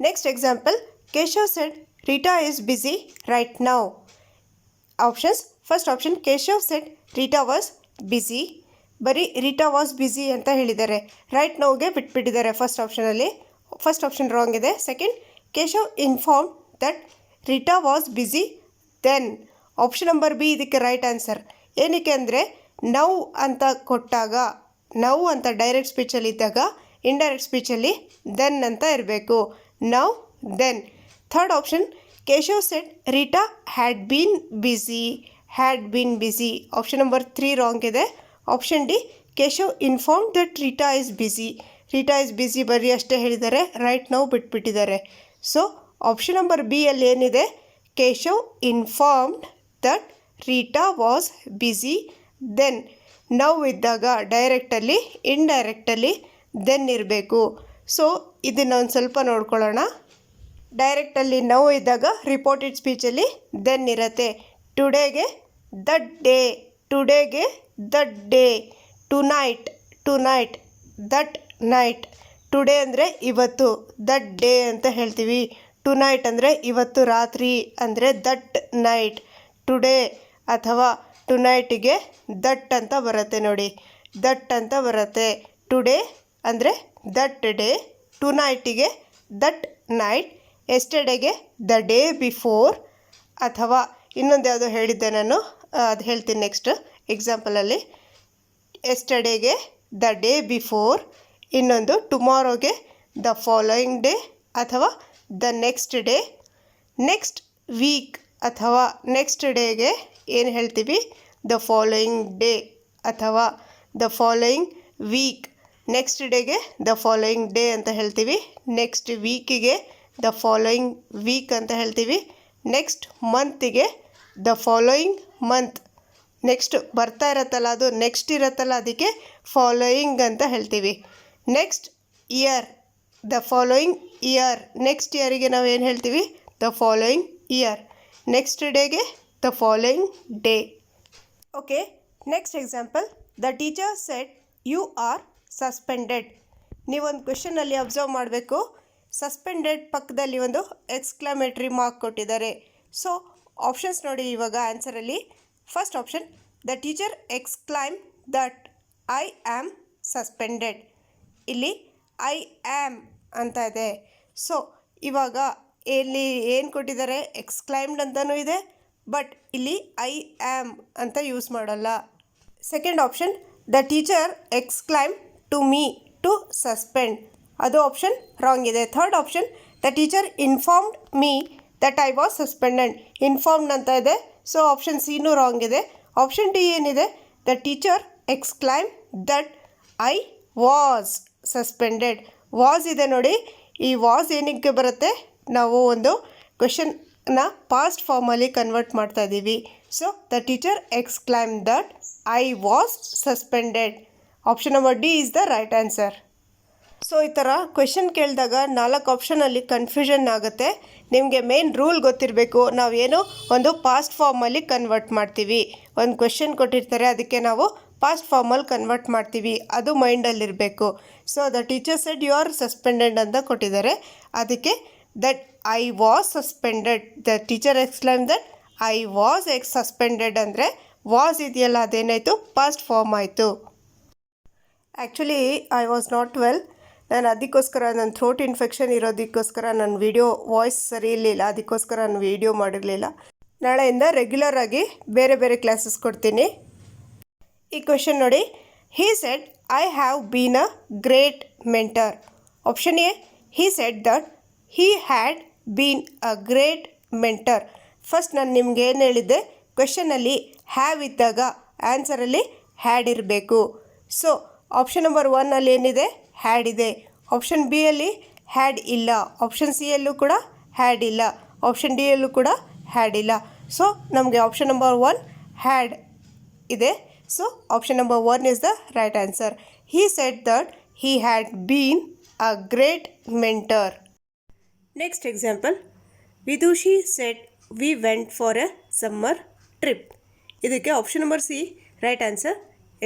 Next example, Keshav said Rita is busy right now. Options, first option Keshav said Rita was busy. ಬರೀ ರೀಟಾ ವಾಸ್ ಬ್ಯುಸಿ ಅಂತ ಹೇಳಿದ್ದಾರೆ. ರೈಟ್ ನೌಗೆ ಬಿಟ್ಬಿಟ್ಟಿದ್ದಾರೆ ಫಸ್ಟ್ ಆಪ್ಷನಲ್ಲಿ. ಫಸ್ಟ್ ಆಪ್ಷನ್ ರಾಂಗ್ ಇದೆ. Second, Keshav inform that Rita was busy then. Option number B ಇದಕ್ಕೆ right answer. ಏನಕ್ಕೆ ಅಂದರೆ ನೌ ಅಂತ ಕೊಟ್ಟಾಗ, ನೌ ಅಂತ ಡೈರೆಕ್ಟ್ ಸ್ಪೀಚಲ್ಲಿ ಇದ್ದಾಗ ಇಂಡೈರೆಕ್ಟ್ ಸ್ಪೀಚಲ್ಲಿ ದೆನ್ ಅಂತ ಇರಬೇಕು. Now then. Third option, Keshav said Rita had been busy. Option number 3 wrong ಇದೆ. Option D, Keshav inform that Rita is busy ಬರೀ ಅಷ್ಟೇ ಹೇಳಿದ್ದಾರೆ, ರೈಟ್ ನೌ ಬಿಟ್ಬಿಟ್ಟಿದ್ದಾರೆ. ಸೊ ಆಪ್ಷನ್ ನಂಬರ್ ಬಿ ಅಲ್ಲಿ ಏನಿದೆ, Keshav informed that Rita was busy then. Now ಇದ್ದಾಗ ಡೈರೆಕ್ಟಲ್ಲಿ, ಇಂಡೈರೆಕ್ಟಲ್ಲಿ then ಇರಬೇಕು. ಸೊ ಇದನ್ನು ಒಂದು ಸ್ವಲ್ಪ ನೋಡ್ಕೊಳ್ಳೋಣ. ಡೈರೆಕ್ಟಲ್ಲಿ ನೌ ಇದ್ದಾಗ ರಿಪೋರ್ಟೆಡ್ ಸ್ಪೀಚಲ್ಲಿ ದೆನ್ ಇರುತ್ತೆ. ಟುಡೇಗೆ ದಟ್ ಡೇ, ಟುಡೇಗೆ that day. Tonight that night. Today ಅಂದರೆ ಇವತ್ತು, ದಟ್ ಡೇ ಅಂತ ಹೇಳ್ತೀವಿ. ಟುನೈಟ್ ಅಂದರೆ ಇವತ್ತು ರಾತ್ರಿ ಅಂದರೆ ದಟ್ ನೈಟ್. ಟುಡೇ ಅಥವಾ ಟುನೈಟಿಗೆ ದಟ್ ಅಂತ ಬರುತ್ತೆ ನೋಡಿ, ದಟ್ ಅಂತ ಬರುತ್ತೆ. ಟುಡೇ ಅಂದರೆ ದಟ್ ಡೇ, ಟುನೈಟಿಗೆ ದಟ್ ನೈಟ್, ಎಸ್ಟರ್ಡೇಗೆ ದ ಡೇ ಬಿಫೋರ್. ಅಥವಾ ಇನ್ನೊಂದು ಯಾವುದೋ ಹೇಳಿದ್ದೆ ನಾನು, ಅದು ಹೇಳ್ತೀನಿ ನೆಕ್ಸ್ಟ್ ಎಕ್ಸಾಂಪಲಲ್ಲಿ. ಎಸ್ಟರ್ಡೇಗೆ ದ ಡೇ ಬಿಫೋರ್, ಇನ್ನೊಂದು ಟುಮಾರೋಗೆ ದ ಫಾಲೋಯಿಂಗ್ ಡೇ ಅಥವಾ the next day. Next week ಅಥವಾ ನೆಕ್ಸ್ಟ್ ಡೇಗೆ ಏನು ಹೇಳ್ತೀವಿ, ದ ಫಾಲೋಯಿಂಗ್ ಡೇ ಅಥವಾ ದ ಫಾಲೋಯಿಂಗ್ ವೀಕ್. ನೆಕ್ಸ್ಟ್ ಡೇಗೆ ದ ಫಾಲೋಯಿಂಗ್ ಡೇ ಅಂತ ಹೇಳ್ತೀವಿ. ನೆಕ್ಸ್ಟ್ ವೀಕಿಗೆ ದ ಫಾಲೋಯಿಂಗ್ ವೀಕ್ ಅಂತ ಹೇಳ್ತೀವಿ. ನೆಕ್ಸ್ಟ್ ಮಂತಿಗೆ ದ ಫಾಲೋಯಿಂಗ್ ಮಂತ್. ನೆಕ್ಸ್ಟ್ ಬರ್ತಾ ಇರತ್ತಲ್ಲ, ಅದು ನೆಕ್ಸ್ಟ್ ಇರತ್ತಲ್ಲ, ಅದಕ್ಕೆ ಫಾಲೋಯಿಂಗ್ ಅಂತ ಹೇಳ್ತೀವಿ. Next year, the following year. Next ಇಯರಿಗೆ ನಾವು ಏನು ಹೇಳ್ತೀವಿ? The following year. ನೆಕ್ಸ್ಟ್ ಡೇಗೆ the following day. Okay, next example. The teacher said you are suspended. ನೀವೊಂದು ಕ್ವೆಶನಲ್ಲಿ ಅಬ್ಸರ್ವ್ ಮಾಡಬೇಕು. ಸಸ್ಪೆಂಡೆಡ್ ಪಕ್ಕದಲ್ಲಿ ಒಂದು ಎಕ್ಸ್ಕ್ಲಮೇಟ್ರಿ ಮಾರ್ಕ್ ಕೊಟ್ಟಿದ್ದಾರೆ. ಸೊ ಆಪ್ಷನ್ಸ್ ನೋಡಿ ಇವಾಗ ಆನ್ಸರಲ್ಲಿ. First option, the teacher exclaim that I am suspended. ಇಲ್ಲಿ ಐ ಆಮ್ ಅಂತ ಇದೆ. ಸೊ ಇವಾಗ ಇಲ್ಲಿ ಏನು ಕೊಟ್ಟಿದ್ದಾರೆ? ಎಕ್ಸ್ಕ್ಲೈಮ್ಡ್ ಅಂತಲೂ ಇದೆ, ಬಟ್ ಇಲ್ಲಿ ಐ ಆಮ್ ಅಂತ ಯೂಸ್ ಮಾಡಲ್ಲ. Second option, the teacher exclaim to me to suspend. ಅದು ಆಪ್ಷನ್ ರಾಂಗ್ ಇದೆ. Third option, the teacher informed me that I was suspended. Informed ಅಂತ ಇದೆ. ಸೊ ಆಪ್ಷನ್ ಸಿನೂ ರಾಂಗ್ ಇದೆ. ಆಪ್ಷನ್ ಡಿ ಏನಿದೆ? The teacher exclaim that I was suspended. Was ಇದೆ ನೋಡಿ. ಈ ವಾಸ್ ಏನಕ್ಕೆ ಬರುತ್ತೆ? ನಾವು ಒಂದು ಕ್ವೆಶನ್ನ ಪಾಸ್ಟ್ ಫಾರ್ಮಲ್ಲಿ ಕನ್ವರ್ಟ್ ಮಾಡ್ತಾ ಇದ್ದೀವಿ. So the teacher exclaim that I was suspended. Option number D is the right answer. So ಈ ಥರ ಕ್ವೆಶನ್ ಕೇಳಿದಾಗ 4 ಆಪ್ಷನಲ್ಲಿ ಕನ್ಫ್ಯೂಷನ್ ಆಗುತ್ತೆ. ನಿಮಗೆ ಮೇನ್ ರೂಲ್ ಗೊತ್ತಿರಬೇಕು. ನಾವೇನು ಒಂದು ಪಾಸ್ಟ್ ಫಾರ್ಮಲ್ಲಿ ಕನ್ವರ್ಟ್ ಮಾಡ್ತೀವಿ. ಒಂದು ಕ್ವೆಶನ್ ಕೊಟ್ಟಿರ್ತಾರೆ, ಅದಕ್ಕೆ ನಾವು ಪಾಸ್ಟ್ ಫಾರ್ಮಲ್ಲಿ ಕನ್ವರ್ಟ್ ಮಾಡ್ತೀವಿ. ಅದು ಮೈಂಡಲ್ಲಿರಬೇಕು. So the teacher said you are suspended ಅಂತ ಕೊಟ್ಟಿದ್ದಾರೆ, ಅದಕ್ಕೆ that I was suspended. The teacher exclaim that I was suspended ಅಂದರೆ ವಾಸ್ ಇದೆಯಲ್ಲ, ಅದೇನಾಯಿತು? ಪಾಸ್ಟ್ ಫಾರ್ಮ್ ಆಯಿತು. Actually I was not well. ನಾನು ಅದಕ್ಕೋಸ್ಕರ ನನ್ನ ಥ್ರೋಟ್ ಇನ್ಫೆಕ್ಷನ್ ಇರೋದಕ್ಕೋಸ್ಕರ ನನ್ನ ವೀಡಿಯೋ ವಾಯ್ಸ್ ಸರಿ ಇರಲಿಲ್ಲ. ಅದಕ್ಕೋಸ್ಕರ ನಾನು ವೀಡಿಯೋ ಮಾಡಿರಲಿಲ್ಲ. ನಾಳೆಯಿಂದ ರೆಗ್ಯುಲರ್ ಆಗಿ ಬೇರೆ ಬೇರೆ ಕ್ಲಾಸಸ್ ಕೊಡ್ತೀನಿ. ಈ ಕ್ವೆಶನ್ ನೋಡಿ. He said I have been a great mentor. Option A, Hi said that he had been a great mentor. First ನಾನು ನಿಮ್ಗೆ ಏನು ಹೇಳಿದ್ದೆ? ಕ್ವೆಶನಲ್ಲಿ ಹ್ಯಾವ್ ಇದ್ದಾಗ ಆನ್ಸರಲ್ಲಿ ಹ್ಯಾಡ್ ಇರಬೇಕು. ಸೊ ಆಪ್ಷನ್ ನಂಬರ್ 1 ಏನಿದೆ? ಹ್ಯಾಡ್ ಇದೆ. ಆಪ್ಷನ್ ಬಿ ಅಲ್ಲಿ ಹ್ಯಾಡ್ ಇಲ್ಲ. ಆಪ್ಷನ್ ಸಿ ಯಲ್ಲೂ ಕೂಡ ಹ್ಯಾಡ್ ಇಲ್ಲ. ಆಪ್ಷನ್ ಡಿ ಯಲ್ಲೂ ಕೂಡ ಹ್ಯಾಡ್ ಇಲ್ಲ. ಸೊ ನಮಗೆ ಆಪ್ಷನ್ ನಂಬರ್ 1 ಹ್ಯಾಡ್ ಇದೆ. So option number 1 is the right answer. He said that he had been a great mentor. Next example. Vidushi said we went for a summer trip. ಇದಕ್ಕೆ option number C right answer.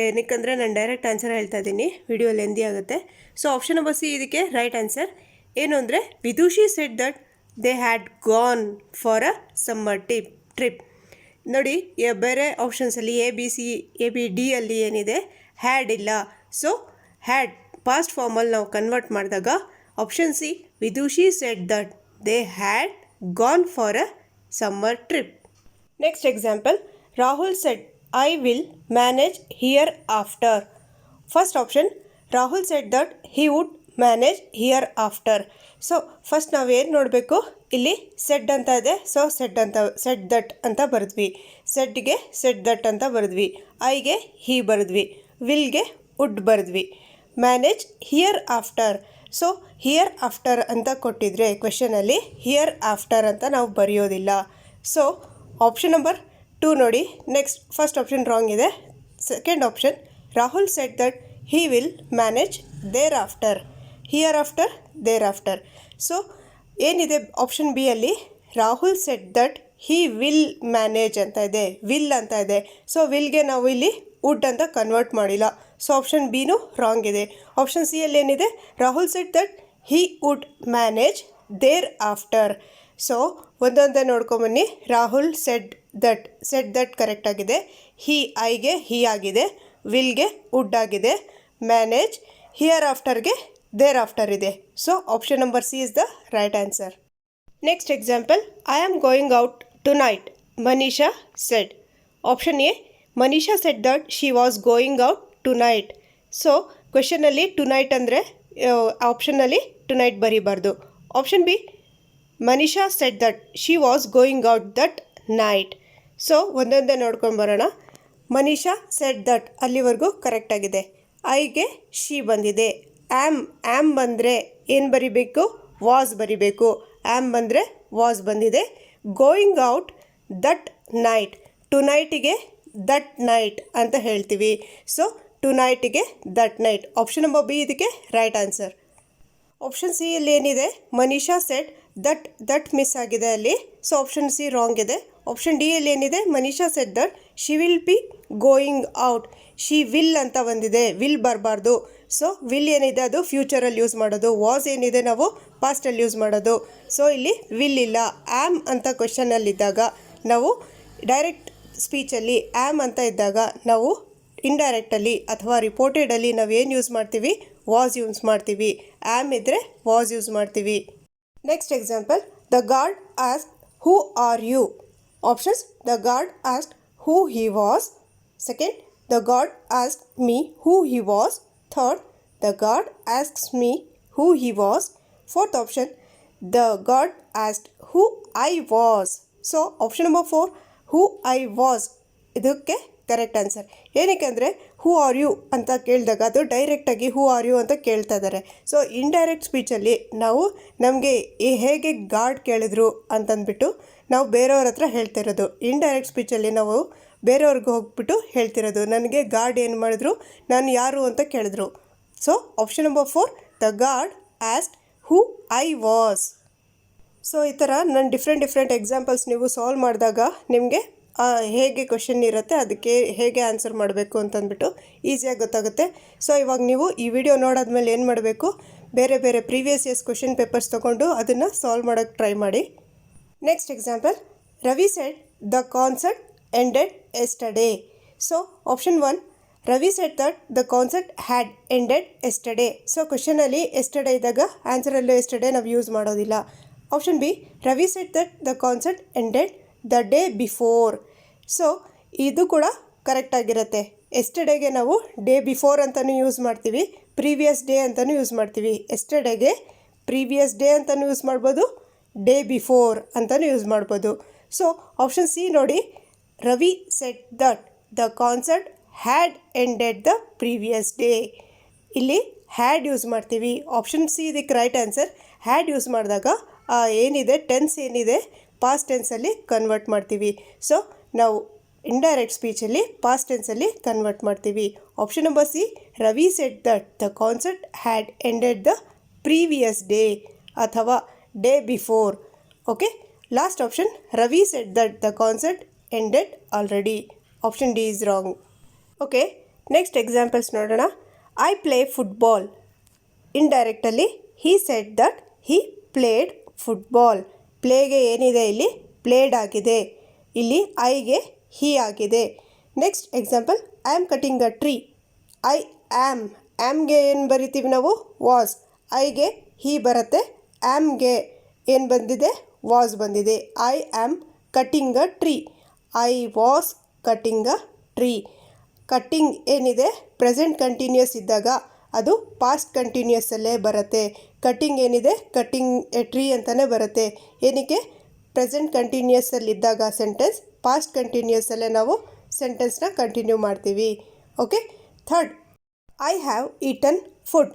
ಏನಕ್ಕಂದರೆ ನಾನು direct answer ಹೇಳ್ತಾ ಇದ್ದೀನಿ, video length ಆಗುತ್ತೆ. So option number C ಇದಕ್ಕೆ right answer. ಏನು ಅಂದರೆ Vidushi said that they had gone for a summer trip. ನೋಡಿ, ಬೇರೆ ಆಪ್ಷನ್ಸಲ್ಲಿ ಎ ಬಿ ಡಿ ಅಲ್ಲಿ ಏನಿದೆ? ಹ್ಯಾಡ್ ಇಲ್ಲ. ಸೊ ಹ್ಯಾಡ್ ಪಾಸ್ಟ್ ಫಾರ್ಮಲ್ಲಿ ನಾವು ಕನ್ವರ್ಟ್ ಮಾಡಿದಾಗ option C, Vidushi said that they had gone for a summer trip. Next example. Rahul said I will manage hereafter. First option, Rahul said that he would manage hereafter. So first ನಾವೇನು ನೋಡಬೇಕು? ಇಲ್ಲಿ shed ಅಂತ ಇದೆ. So shed that ಅಂತ ಬರೆದ್ವಿ. ಸೆಡ್ಗೆ said that ಅಂತ ಬರೆದ್ವಿ. ಐಗೆ he ಬರೆದ್ವಿ. ವಿಲ್ಗೆ ವುಡ್ ಬರೆದ್ವಿ. Manage hereafter. So hereafter ಅಂತ ಕೊಟ್ಟಿದ್ರೆ ಕ್ವೆಶನಲ್ಲಿ ಹಿಯರ್ ಆಫ್ಟರ್ ಅಂತ ನಾವು ಬರೆಯೋದಿಲ್ಲ. ಸೊ ಆಪ್ಷನ್ ನಂಬರ್ 2 ನೋಡಿ. ನೆಕ್ಸ್ಟ್ ಫಸ್ಟ್ ಆಪ್ಷನ್ ರಾಂಗ್ ಇದೆ. Second option, Rahul said that he will manage thereafter. Hereafter, thereafter. So ಏನಿದೆ ಆಪ್ಷನ್ ಬಿ ಅಲ್ಲಿ? Rahul said that he will manage ಅಂತ ಇದೆ, ವಿಲ್ ಅಂತ ಇದೆ. ಸೊ ವಿಲ್ಗೆ ನಾವು ಇಲ್ಲಿ ವುಡ್ ಅಂತ ಕನ್ವರ್ಟ್ ಮಾಡಿಲ್ಲ. ಸೊ ಆಪ್ಷನ್ ಬಿನೂ ರಾಂಗ್ ಇದೆ. ಆಪ್ಷನ್ ಸಿ ಅಲ್ಲಿ ಏನಿದೆ? Rahul said that he would manage thereafter. So ಒಂದೊಂದೇ ನೋಡ್ಕೊಂಬನ್ನಿ. ರಾಹುಲ್ ಸೆಡ್ ದಟ್ ಕರೆಕ್ಟ್ ಆಗಿದೆ. ಹಿ ಐಗೆ ಹಿ ಆಗಿದೆ. ವಿಲ್ಗೆ ವುಡ್ ಆಗಿದೆ. Manage hereafter thereafter ಇದೆ. So option number C is the right answer. Next example. I am going out tonight, Manisha said. Option A, Manisha said that she was going out to night. So ಕ್ವೆಶನಲ್ಲಿ tonight ಅಂದರೆ ಆಪ್ಷನ್ನಲ್ಲಿ tonight ಬರೀಬಾರ್ದು. Option B, Manisha said that she was going out that night. So ಒಂದೊಂದೇ ನೋಡ್ಕೊಂಡು ಬರೋಣ. Manisha said that ಅಲ್ಲಿವರೆಗೂ ಕರೆಕ್ಟಾಗಿದೆ. ಐಗೆ she ಬಂದಿದೆ. Am ಬಂದರೆ ಏನು ಬರಿಬೇಕು? ವಾಸ್ ಬರಿಬೇಕು. ಆ್ಯಮ್ ಬಂದರೆ ವಾಸ್ ಬಂದಿದೆ. ಗೋಯಿಂಗ್ ಔಟ್ ದಟ್ ನೈಟ್, ಟು ನೈಟಿಗೆ ದಟ್ ನೈಟ್ ಅಂತ ಹೇಳ್ತೀವಿ. ಸೊ ಟು ನೈಟಿಗೆ that night. Option number B ಇದಕ್ಕೆ ರೈಟ್ ಆನ್ಸರ್. ಆಪ್ಷನ್ ಸಿ ಅಲ್ಲಿ ಏನಿದೆ, ಮನೀಷಾ ಸೆಟ್ ದಟ್ ಮಿಸ್ ಆಗಿದೆ ಅಲ್ಲಿ. ಸೊ ಆಪ್ಷನ್ ಸಿ ರಾಂಗ್ ಇದೆ. ಆಪ್ಷನ್ ಡಿ ಅಲ್ಲಿ ಏನಿದೆ, Manisha said that she will be going out. She will ಅಂತ ಬಂದಿದೆ, ವಿಲ್ ಬರಬಾರ್ದು. ಸೊ ವಿಲ್ ಏನಿದೆ ಅದು ಫ್ಯೂಚರಲ್ಲಿ ಯೂಸ್ ಮಾಡೋದು. ವಾಸ್ ಏನಿದೆ ನಾವು ಪಾಸ್ಟಲ್ಲಿ ಯೂಸ್ ಮಾಡೋದು. ಸೊ ಇಲ್ಲಿ ವಿಲ್ ಇಲ್ಲ. ಆ್ಯಮ್ ಅಂತ ಕ್ವೆಶನಲ್ಲಿದ್ದಾಗ ನಾವು ಡೈರೆಕ್ಟ್ ಸ್ಪೀಚಲ್ಲಿ ಆ್ಯಮ್ ಅಂತ ಇದ್ದಾಗ ನಾವು ಇಂಡೈರೆಕ್ಟಲ್ಲಿ ಅಥವಾ ರಿಪೋರ್ಟೆಡಲ್ಲಿ ನಾವು ಏನು ಯೂಸ್ ಮಾಡ್ತೀವಿ, ವಾಸ್ ಯೂಸ್ ಮಾಡ್ತೀವಿ. ಆ್ಯಮ್ ಇದ್ದರೆ ವಾಸ್ ಯೂಸ್ ಮಾಡ್ತೀವಿ. Next example, the guard ask who are you. Options, the guard ask who he was. Second, the guard ask me who he was. Third, the guard asks me who he was. Fourth option, the guard asked who I was. So option number 4 who I was ಇದಕ್ಕೆ correct answer. ಏನಕ್ಕೆ ಅಂದರೆ ಹೂ are you ಅಂತ ಕೇಳಿದಾಗ ಅದು ಡೈರೆಕ್ಟಾಗಿ ಹೂ are you ಅಂತ ಕೇಳ್ತಾ ಇದ್ದಾರೆ. ಸೊ ಇಂಡೈರೆಕ್ಟ್ ಸ್ಪೀಚಲ್ಲಿ ನಾವು ನಮಗೆ ಹೇಗೆ ಗಾರ್ಡ್ ಕೇಳಿದ್ರು ಅಂತಂದ್ಬಿಟ್ಟು ನಾವು ಬೇರೆಯವ್ರ ಹತ್ರ ಹೇಳ್ತಿರೋದು. ಇಂಡೈರೆಕ್ಟ್ ಸ್ಪೀಚಲ್ಲಿ ನಾವು ಬೇರೆಯವ್ರಿಗೆ ಹೋಗ್ಬಿಟ್ಟು ಹೇಳ್ತಿರೋದು, ನನಗೆ ಗಾರ್ಡ್ ಏನು ಮಾಡಿದ್ರು, ನಾನು ಯಾರು ಅಂತ ಕೇಳಿದ್ರು. So option number 4 the guard asked who I was. So ಈ ಥರ ನಾನು ಡಿಫ್ರೆಂಟ್ ಎಕ್ಸಾಂಪಲ್ಸ್ ನೀವು ಸಾಲ್ವ್ ಮಾಡಿದಾಗ ನಿಮಗೆ ಹೇಗೆ ಕ್ವೆಶನ್ ಇರುತ್ತೆ ಅದಕ್ಕೆ ಹೇಗೆ ಆನ್ಸರ್ ಮಾಡಬೇಕು ಅಂತಂದ್ಬಿಟ್ಟು ಈಸಿಯಾಗಿ ಗೊತ್ತಾಗುತ್ತೆ. ಸೊ ಇವಾಗ ನೀವು ಈ ವಿಡಿಯೋ ನೋಡಾದ್ಮೇಲೆ ಏನು ಮಾಡಬೇಕು, ಬೇರೆ ಪ್ರೀವಿಯಸ್ ಇಯರ್ಸ್ ಕ್ವೆಶನ್ ಪೇಪರ್ಸ್ ತೊಗೊಂಡು ಅದನ್ನು ಸಾಲ್ವ್ ಮಾಡೋಕ್ಕೆ ಟ್ರೈ ಮಾಡಿ. Next example, Ravi said the concert ended yesterday. So option 1, Ravi said that the concert had ended yesterday. So ಕ್ವೆಶನಲ್ಲಿ ಎಸ್ಟರ್ಡೇ ಇದ್ದಾಗ ಆನ್ಸರಲ್ಲೂ ಎಸ್ಟರ್ಡೇ ನಾವು ಯೂಸ್ ಮಾಡೋದಿಲ್ಲ. Option B, Ravi said that the concert ended the day before. So ಇದು ಕೂಡ ಕರೆಕ್ಟಾಗಿರುತ್ತೆ. ಎಸ್ಟರ್ಡೇಗೆ ನಾವು ಡೇ ಬಿಫೋರ್ ಅಂತಲೂ ಯೂಸ್ ಮಾಡ್ತೀವಿ, ಪ್ರೀವಿಯಸ್ ಡೇ ಅಂತಲೂ ಯೂಸ್ ಮಾಡ್ತೀವಿ. ಎಸ್ಟರ್ಡೇಗೆ ಪ್ರೀವಿಯಸ್ ಡೇ ಅಂತಲೂ ಯೂಸ್ ಮಾಡ್ಬೋದು, ಡೇ ಬಿಫೋರ್ ಅಂತಲೂ ಯೂಸ್ ಮಾಡ್ಬೋದು. ಸೊ ಆಪ್ಷನ್ ಸಿ ನೋಡಿ, Ravi said that the concert had ended the previous day. ಇಲ್ಲಿ ಹ್ಯಾಡ್ ಯೂಸ್ ಮಾಡ್ತೀವಿ. ಆಪ್ಷನ್ ಸಿ ಇದಕ್ಕೆ ರೈಟ್ ಆನ್ಸರ್. ಹ್ಯಾಡ್ ಯೂಸ್ ಮಾಡಿದಾಗ ಏನಿದೆ ಟೆನ್ಸ್ ಏನಿದೆ ಪಾಸ್ಟ್ ಟೆನ್ಸಲ್ಲಿ ಕನ್ವರ್ಟ್ ಮಾಡ್ತೀವಿ. ಸೊ ನಾವು ಇಂಡೈರೆಕ್ಟ್ ಸ್ಪೀಚಲ್ಲಿ ಪಾಸ್ಟ್ ಟೆನ್ಸಲ್ಲಿ ಕನ್ವರ್ಟ್ ಮಾಡ್ತೀವಿ. Option number C, Ravi said that the concert had ended the previous day ಅಥವಾ day before. Okay, last option, Ravi said that the concert ended already. Option D is wrong. Okay, next examples ನೋಡೋಣ. I play football. ಇಂಡೈರೆಕ್ಟಲ್ಲಿ he said that he played football. ಪ್ಲೇಗೆ ಏನಿದೆ ಇಲ್ಲಿ played ಆಗಿದೆ, ಇಲ್ಲಿ ಐಗೆ he ಆಗಿದೆ. Next example, I am cutting a tree. I ಆ್ಯಮ್ಗೆ ಏನು ಬರಿತೀವಿ ನಾವು, ವಾಸ್. ಐಗೆ ಹಿ ಬರುತ್ತೆ, ಆ್ಯಮ್ಗೆ ಏನು ಬಂದಿದೆ, ವಾಸ್ ಬಂದಿದೆ. I am cutting a tree, I was cutting a tree. Cutting ಏನಿದೆ ಪ್ರೆಸೆಂಟ್ ಕಂಟಿನ್ಯೂಸ್ ಇದ್ದಾಗ ಅದು ಪಾಸ್ಟ್ ಕಂಟಿನ್ಯೂಸಲ್ಲೇ ಬರುತ್ತೆ. ಕಟ್ಟಿಂಗ್ ಏನಿದೆ ಕಟ್ಟಿಂಗ್ ಎ ಟ್ರೀ ಅಂತಲೇ ಬರುತ್ತೆ. ಏನಕ್ಕೆ, ಪ್ರೆಸೆಂಟ್ ಕಂಟಿನ್ಯೂಸಲ್ಲಿದ್ದಾಗ ಸೆಂಟೆನ್ಸ್, ಪಾಸ್ಟ್ ಕಂಟಿನ್ಯೂಸಲ್ಲೇ ನಾವು ಸೆಂಟೆನ್ಸ್ನ ಕಂಟಿನ್ಯೂ ಮಾಡ್ತೀವಿ. Okay, third, I have eaten food.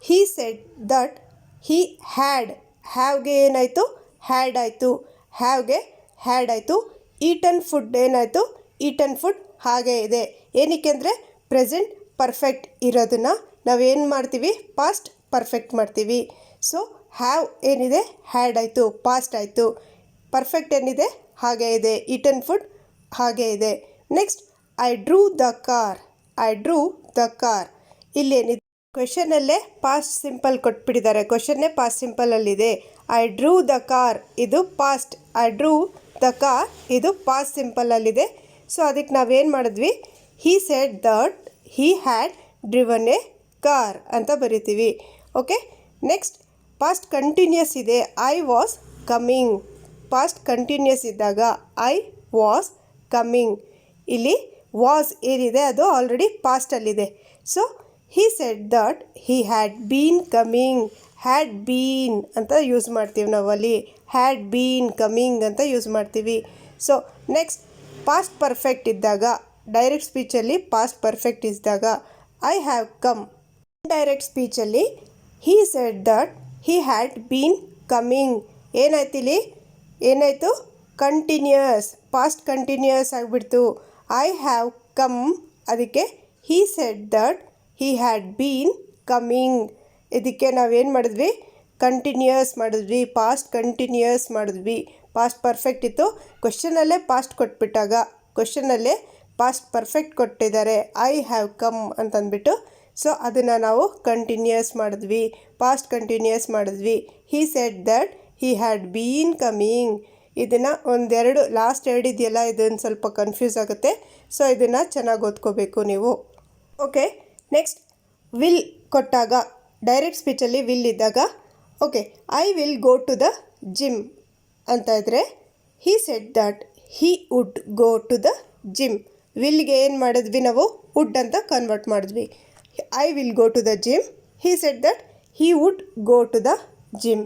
He said that he had. ಹ್ಯಾವ್ಗೆ ಏನಾಯಿತು, ಹ್ಯಾಡ್ ಆಯಿತು. ಹ್ಯಾವ್ಗೆ ಹ್ಯಾಡ್ ಆಯಿತು. ಈಟನ್ ಫುಡ್ ಏನಾಯಿತು, ಈಟನ್ ಫುಡ್ ಹಾಗೇ ಇದೆ. ಏನಕ್ಕೆ ಅಂದರೆ ಪ್ರೆಸೆಂಟ್ ಪರ್ಫೆಕ್ಟ್ ಇರೋದನ್ನು ನಾವೇನು ಮಾಡ್ತೀವಿ, ಪಾಸ್ಟ್ ಪರ್ಫೆಕ್ಟ್ ಮಾಡ್ತೀವಿ. ಸೊ ಹ್ಯಾವ್ ಏನಿದೆ ಹ್ಯಾಡ್ ಆಯಿತು, ಪಾಸ್ಟ್ ಆಯಿತು. ಪರ್ಫೆಕ್ಟ್ ಏನಿದೆ ಹಾಗೇ ಇದೆ, ಈಟನ್ ಫುಡ್ ಹಾಗೇ ಇದೆ. Next, I drew the car. I drew the car. ಇಲ್ಲೇನಿದೆ ಕ್ವೆಶನಲ್ಲೇ ಪಾಸ್ಟ್ ಸಿಂಪಲ್ ಕೊಟ್ಬಿಟ್ಟಿದ್ದಾರೆ, ಕ್ವೆಶನ್ನೇ ಪಾಸ್ಟ್ ಸಿಂಪಲಲ್ಲಿದೆ. ಐ ಡ್ರೂ ದ ಕಾರ್ ಇದು past, I drew the car ಇದು ಪಾಸ್ಟ್ ಸಿಂಪಲಲ್ಲಿದೆ. ಸೊ ಅದಕ್ಕೆ ನಾವೇನು ಮಾಡಿದ್ವಿ, he said that he had driven a car ಅಂತ ಬರಿತೀವಿ. ಓಕೆ, ನೆಕ್ಸ್ಟ್, ಪಾಸ್ಟ್ ಕಂಟಿನ್ಯೂಸ್ ಇದೆ, I was coming. Past continuous ಇದ್ದಾಗ ಐ ವಾಸ್ ಕಮ್ಮಿಂಗ್. ಇಲ್ಲಿ ವಾಸ್ ಏನಿದೆ ಅದು ಆಲ್ರೆಡಿ ಪಾಸ್ಟಲ್ಲಿದೆ. So he said that he had been coming. Had been ಅಂತ use ಮಾಡ್ತೀವಿ ನಾವಲ್ಲಿ, ಹ್ಯಾಡ್ ಬೀನ್ ಕಮ್ಮಿಂಗ್ ಅಂತ ಯೂಸ್ ಮಾಡ್ತೀವಿ. ಸೊ ನೆಕ್ಸ್ಟ್, ಪಾಸ್ಟ್ ಪರ್ಫೆಕ್ಟ್ ಇದ್ದಾಗ ಡೈರೆಕ್ಟ್ ಸ್ಪೀಚಲ್ಲಿ ಪಾಸ್ಟ್ ಪರ್ಫೆಕ್ಟ್ ಇದ್ದಾಗ ಐ ಹ್ಯಾವ್ ಕಮ್. ಡೈರೆಕ್ಟ್ ಸ್ಪೀಚಲ್ಲಿ he said that he had been coming. ಏನಾಯ್ತು ಇಲ್ಲಿ, ಏನಾಯಿತು, ಕಂಟಿನ್ಯೂಯಸ್, ಪಾಸ್ಟ್ ಕಂಟಿನ್ಯೂಯಸ್ ಆಗಿಬಿಡ್ತು. ಐ ಹ್ಯಾವ್ ಕಮ್, ಅದಕ್ಕೆ he said that he had been coming. ಇದಕ್ಕೆ ನಾವೇನು ಮಾಡಿದ್ವಿ, ಕಂಟಿನ್ಯೂಯಸ್ ಮಾಡಿದ್ವಿ, ಪಾಸ್ಟ್ ಕಂಟಿನ್ಯೂಯಸ್ ಮಾಡಿದ್ವಿ. ಪಾಸ್ಟ್ ಪರ್ಫೆಕ್ಟ್ ಇತ್ತು, ಕ್ವೆಶ್ಚನಲ್ಲೇ ಪಾಸ್ಟ್ ಕೊಟ್ಬಿಟ್ಟಾಗ ಕ್ವೆಶ್ಚನಲ್ಲೇ ಪಾಸ್ಟ್ ಪರ್ಫೆಕ್ಟ್ ಕೊಟ್ಟಿದ್ದಾರೆ, ಐ ಹ್ಯಾವ್ ಕಮ್ ಅಂತಂದ್ಬಿಟ್ಟು. ಸೊ ಅದನ್ನು ನಾವು ಕಂಟಿನ್ಯೂಯಸ್ ಮಾಡಿದ್ವಿ, ಪಾಸ್ಟ್ ಕಂಟಿನ್ಯೂಯಸ್ ಮಾಡಿದ್ವಿ. ಹೀ said that he had been coming. ಇದನ್ನು ಒಂದೆರಡು ಲಾಸ್ಟ್ ಎರಡು ಇದೆಯಲ್ಲ, ಇದನ್ನು ಸ್ವಲ್ಪ ಕನ್ಫ್ಯೂಸ್ ಆಗುತ್ತೆ. ಸೊ ಇದನ್ನು ಚೆನ್ನಾಗಿ ಓದ್ಕೋಬೇಕು ನೀವು. ಓಕೆ, ನೆಕ್ಸ್ಟ್ ವಿಲ್ ಕೊಟ್ಟಾಗ, ಡೈರೆಕ್ಟ್ ಸ್ಪೀಚಲ್ಲಿ ವಿಲ್ ಇದ್ದಾಗ, okay, I will go to the gym ಅಂತ ಇದ್ದರೆ, he said that he would go to the gym. ವಿಲ್ಗೆ ಏನು ಮಾಡಿದ್ವಿ ನಾವು, ವುಡ್ ಅಂತ ಕನ್ವರ್ಟ್ ಮಾಡಿದ್ವಿ. I will go to the gym, he said that he would go to the gym.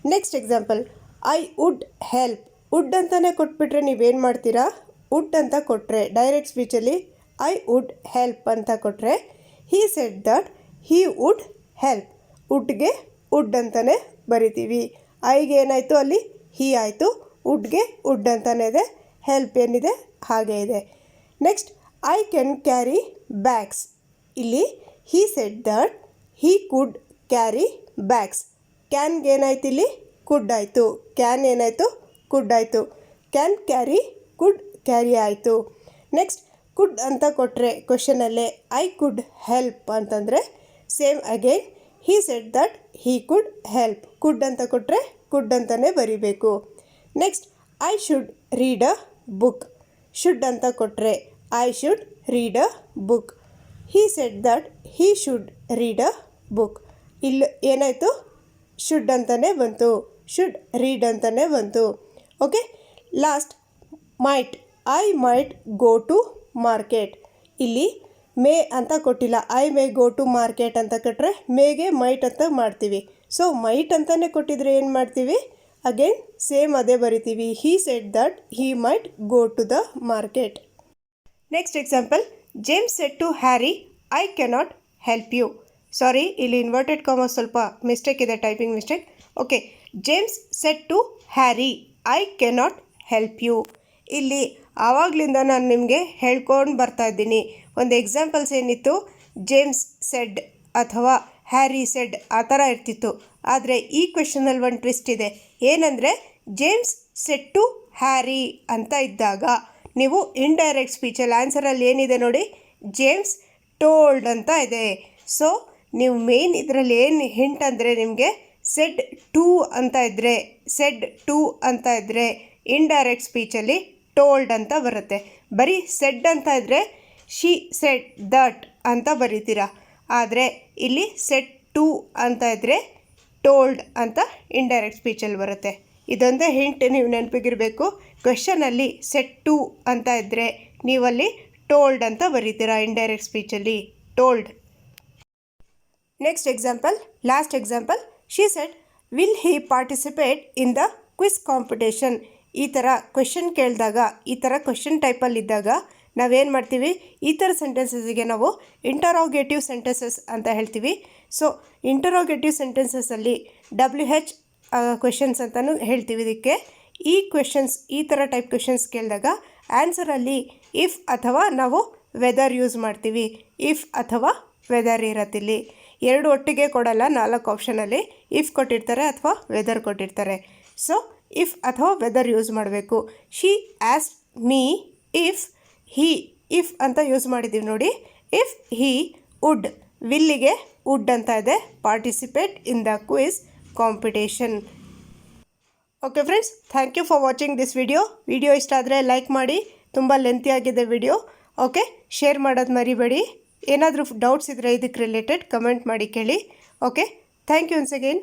Next example, I would help. Would ಅಂತಲೇ ಕೊಟ್ಬಿಟ್ರೆ ನೀವೇನು ಮಾಡ್ತೀರಾ, ವುಡ್ ಅಂತ ಕೊಟ್ಟರೆ ಡೈರೆಕ್ಟ್ ಸ್ಪೀಚಲ್ಲಿ ಐ ವುಡ್ ಹೆಲ್ಪ್ ಅಂತ ಕೊಟ್ಟರೆ, he said that he would help. ವುಡ್ಗೆ ವುಡ್ ಅಂತಲೇ ಬರಿತೀವಿ. ಐಗೆ ಏನಾಯಿತು ಅಲ್ಲಿ, ಹೀ ಆಯಿತು, ವುಡ್ಗೆ ವುಡ್ ಅಂತಲೇ ಇದೆ, ಹೆಲ್ಪ್ ಏನಿದೆ ಹಾಗೆ ಇದೆ. Next, I can carry bags. ಇಲ್ಲಿ he said that he could carry bags. ಕ್ಯಾನ್ಗೆ ಏನಾಯ್ತು ಇಲ್ಲಿ, ಕುಡ್ ಆಯಿತು, ಕ್ಯಾನ್ ಏನಾಯಿತು, ಕುಡ್ ಆಯಿತು. ಕ್ಯಾನ್ ಕ್ಯಾರಿ, ಕುಡ್ ಕ್ಯಾರಿ ಆಯಿತು. ನೆಕ್ಸ್ಟ್, ಕುಡ್ ಅಂತ ಕೊಟ್ಟರೆ ಕ್ವೆಶನಲ್ಲೇ ಐ ಕುಡ್ ಹೆಲ್ಪ್ ಅಂತಂದರೆ, same again he said that he could help. Could ಅಂತ ಕೊಟ್ಟರೆ ಕುಡ್ ಅಂತಲೇ ಬರಿಬೇಕು. Next, I should read a book. Should ಅಂತ ಕೊಟ್ಟರೆ I should read a book. He said that he should read a book. ಇಲ್ಲಿ ಏನಾಯಿತು, should ಅಂತಲೇ ಬಂತು, ಶುಡ್ ರೀಡ್ ಅಂತಲೇ ಬಂತು. Okay, last might. I might go to market. ಇಲ್ಲಿ may ಅಂತ ಕೊಟ್ಟಿಲ್ಲ, I may go to market ಅಂತ ಕೊಟ್ಟರೆ ಮೇಗೆ ಮೈಟ್ ಅಂತ ಮಾಡ್ತೀವಿ. ಸೊ ಮೈಟ್ ಅಂತಲೇ ಕೊಟ್ಟಿದ್ರೆ ಏನು ಮಾಡ್ತೀವಿ, ಅಗೇನ್ ಸೇಮ್ ಅದೇ ಬರಿತೀವಿ. ಹೀ said that Hi mite go to the market. Next example, James said to Harry I cannot help you. ಸಾರಿ, ಇಲ್ಲಿ ಇನ್ವರ್ಟೆಡ್ ಕಾಮ ಸ್ವಲ್ಪ ಮಿಸ್ಟೇಕ್ ಇದೆ, typing mistake. Okay, James said to Harry I cannot help you. ಇಲ್ಲಿ ಆವಾಗಲಿಂದ ನಾನು ನಿಮಗೆ ಹೇಳ್ಕೊಂಡು ಬರ್ತಾ ಇದ್ದೀನಿ. ಒಂದು ಎಕ್ಸಾಂಪಲ್ಸ್ ಏನಿತ್ತು, ಜೇಮ್ಸ್ ಸೆಡ್ ಅಥವಾ ಹ್ಯಾರಿ ಸೆಡ್ ಆ ಥರ ಇರ್ತಿತ್ತು. ಆದರೆ ಈ ಕ್ವೆಶನಲ್ಲಿ ಒಂದು ಟ್ವಿಸ್ಟ್ ಇದೆ. ಏನಂದರೆ ಜೇಮ್ಸ್ ಸೆಡ್ ಟು ಹ್ಯಾರಿ ಅಂತ ಇದ್ದಾಗ ನೀವು ಇಂಡೈರೆಕ್ಟ್ ಸ್ಪೀಚಲ್ಲಿ ಆನ್ಸರಲ್ಲಿ ಏನಿದೆ ನೋಡಿ, ಜೇಮ್ಸ್ ಟೋಲ್ಡ್ ಅಂತ ಇದೆ. ಸೊ ನೀವು ಮೇನ್ ಇದರಲ್ಲಿ ಏನು ಹಿಂಟ್ ಅಂದರೆ ನಿಮಗೆ ಸೆಡ್ ಟು ಅಂತ ಇದ್ದರೆ, ಸೆಡ್ ಟು ಅಂತ ಇದ್ದರೆ ಇಂಡೈರೆಕ್ಟ್ ಸ್ಪೀಚಲ್ಲಿ ಟೋಲ್ಡ್ ಅಂತ ಬರುತ್ತೆ. ಬರೀ ಸೆಡ್ ಅಂತ ಇದ್ದರೆ ಶಿ ಸೆಡ್ ದಟ್ ಅಂತ ಬರೀತೀರಾ. ಆದರೆ ಇಲ್ಲಿ ಸೆಡ್ ಟು ಅಂತ ಇದ್ದರೆ ಟೋಲ್ಡ್ ಅಂತ ಇಂಡೈರೆಕ್ಟ್ ಸ್ಪೀಚಲ್ಲಿ ಬರುತ್ತೆ. ಇದೊಂದೇ ಹಿಂಟ್ ನೀವು ನೆನಪಿಗಿರಬೇಕು. ಕ್ವೆಶನಲ್ಲಿ ಸೆಡ್ ಟು ಅಂತ ಇದ್ದರೆ ನೀವಲ್ಲಿ ಟೋಲ್ಡ್ ಅಂತ ಬರೀತೀರಾ ಇಂಡೈರೆಕ್ಟ್ ಸ್ಪೀಚಲ್ಲಿ, told. Next example, last example, she said will he participate in the quiz competition. ಈ ಥರ ಕ್ವೆಶನ್ ಕೇಳಿದಾಗ, ಈ ಥರ ಕ್ವೆಶನ್ ಟೈಪಲ್ಲಿದ್ದಾಗ ನಾವೇನು ಮಾಡ್ತೀವಿ, ಈ ಥರ ಸೆಂಟೆನ್ಸಸ್ಗೆ ನಾವು ಇಂಟರೋಗೇಟಿವ್ ಸೆಂಟೆನ್ಸಸ್ ಅಂತ ಹೇಳ್ತೀವಿ. ಸೊ ಇಂಟರೋಗೇಟಿವ್ ಸೆಂಟೆನ್ಸಸ್ಸಲ್ಲಿ WH ಕ್ವೆಶನ್ಸ್ ಅಂತಲೂ ಹೇಳ್ತೀವಿ ಇದಕ್ಕೆ. ಈ ಕ್ವೆಶನ್ಸ್, ಈ ಥರ ಟೈಪ್ ಕ್ವೆಶನ್ಸ್ ಕೇಳಿದಾಗ ಆನ್ಸರಲ್ಲಿ ಇಫ್ ಅಥವಾ ನಾವು ವೆದರ್ ಯೂಸ್ ಮಾಡ್ತೀವಿ. ಇಫ್ ಅಥವಾ ವೆದರ್ ಇರತ್ತಿಲ್ಲಿ, ಎರಡು ಒಟ್ಟಿಗೆ ಕೊಡಲ್ಲ. 4 ಆಪ್ಷನಲ್ಲಿ ಇಫ್ ಕೊಟ್ಟಿರ್ತಾರೆ ಅಥವಾ ವೆದರ್ ಕೊಟ್ಟಿರ್ತಾರೆ. ಸೊ ಇಫ್ ಅಥವಾ ವೆದರ್ ಯೂಸ್ ಮಾಡಬೇಕು. She asked me if he, if ಅಂತ ಯೂಸ್ ಮಾಡಿದ್ದೀವಿ ನೋಡಿ. ಇಫ್ ಹಿ ವುಡ್, ವಿಲ್ಲಿಗೆ ವುಡ್ ಅಂತ ಇದೆ, participate in the quiz competition. Okay friends, thank you for watching this video. Video ಇಷ್ಟ ಆದರೆ ಲೈಕ್ ಮಾಡಿ, ತುಂಬ ಲೆಂತಿ ಆಗಿದೆ ವಿಡಿಯೋ. ಓಕೆ, ಶೇರ್ ಮಾಡೋದು ಮರಿಬೇಡಿ. ಏನಾದರೂ ಡೌಟ್ಸ್ ಇದ್ದರೆ ಇದಕ್ಕೆ ರಿಲೇಟೆಡ್ ಕಮೆಂಟ್ ಮಾಡಿ ಕೇಳಿ. Okay, thank you once again.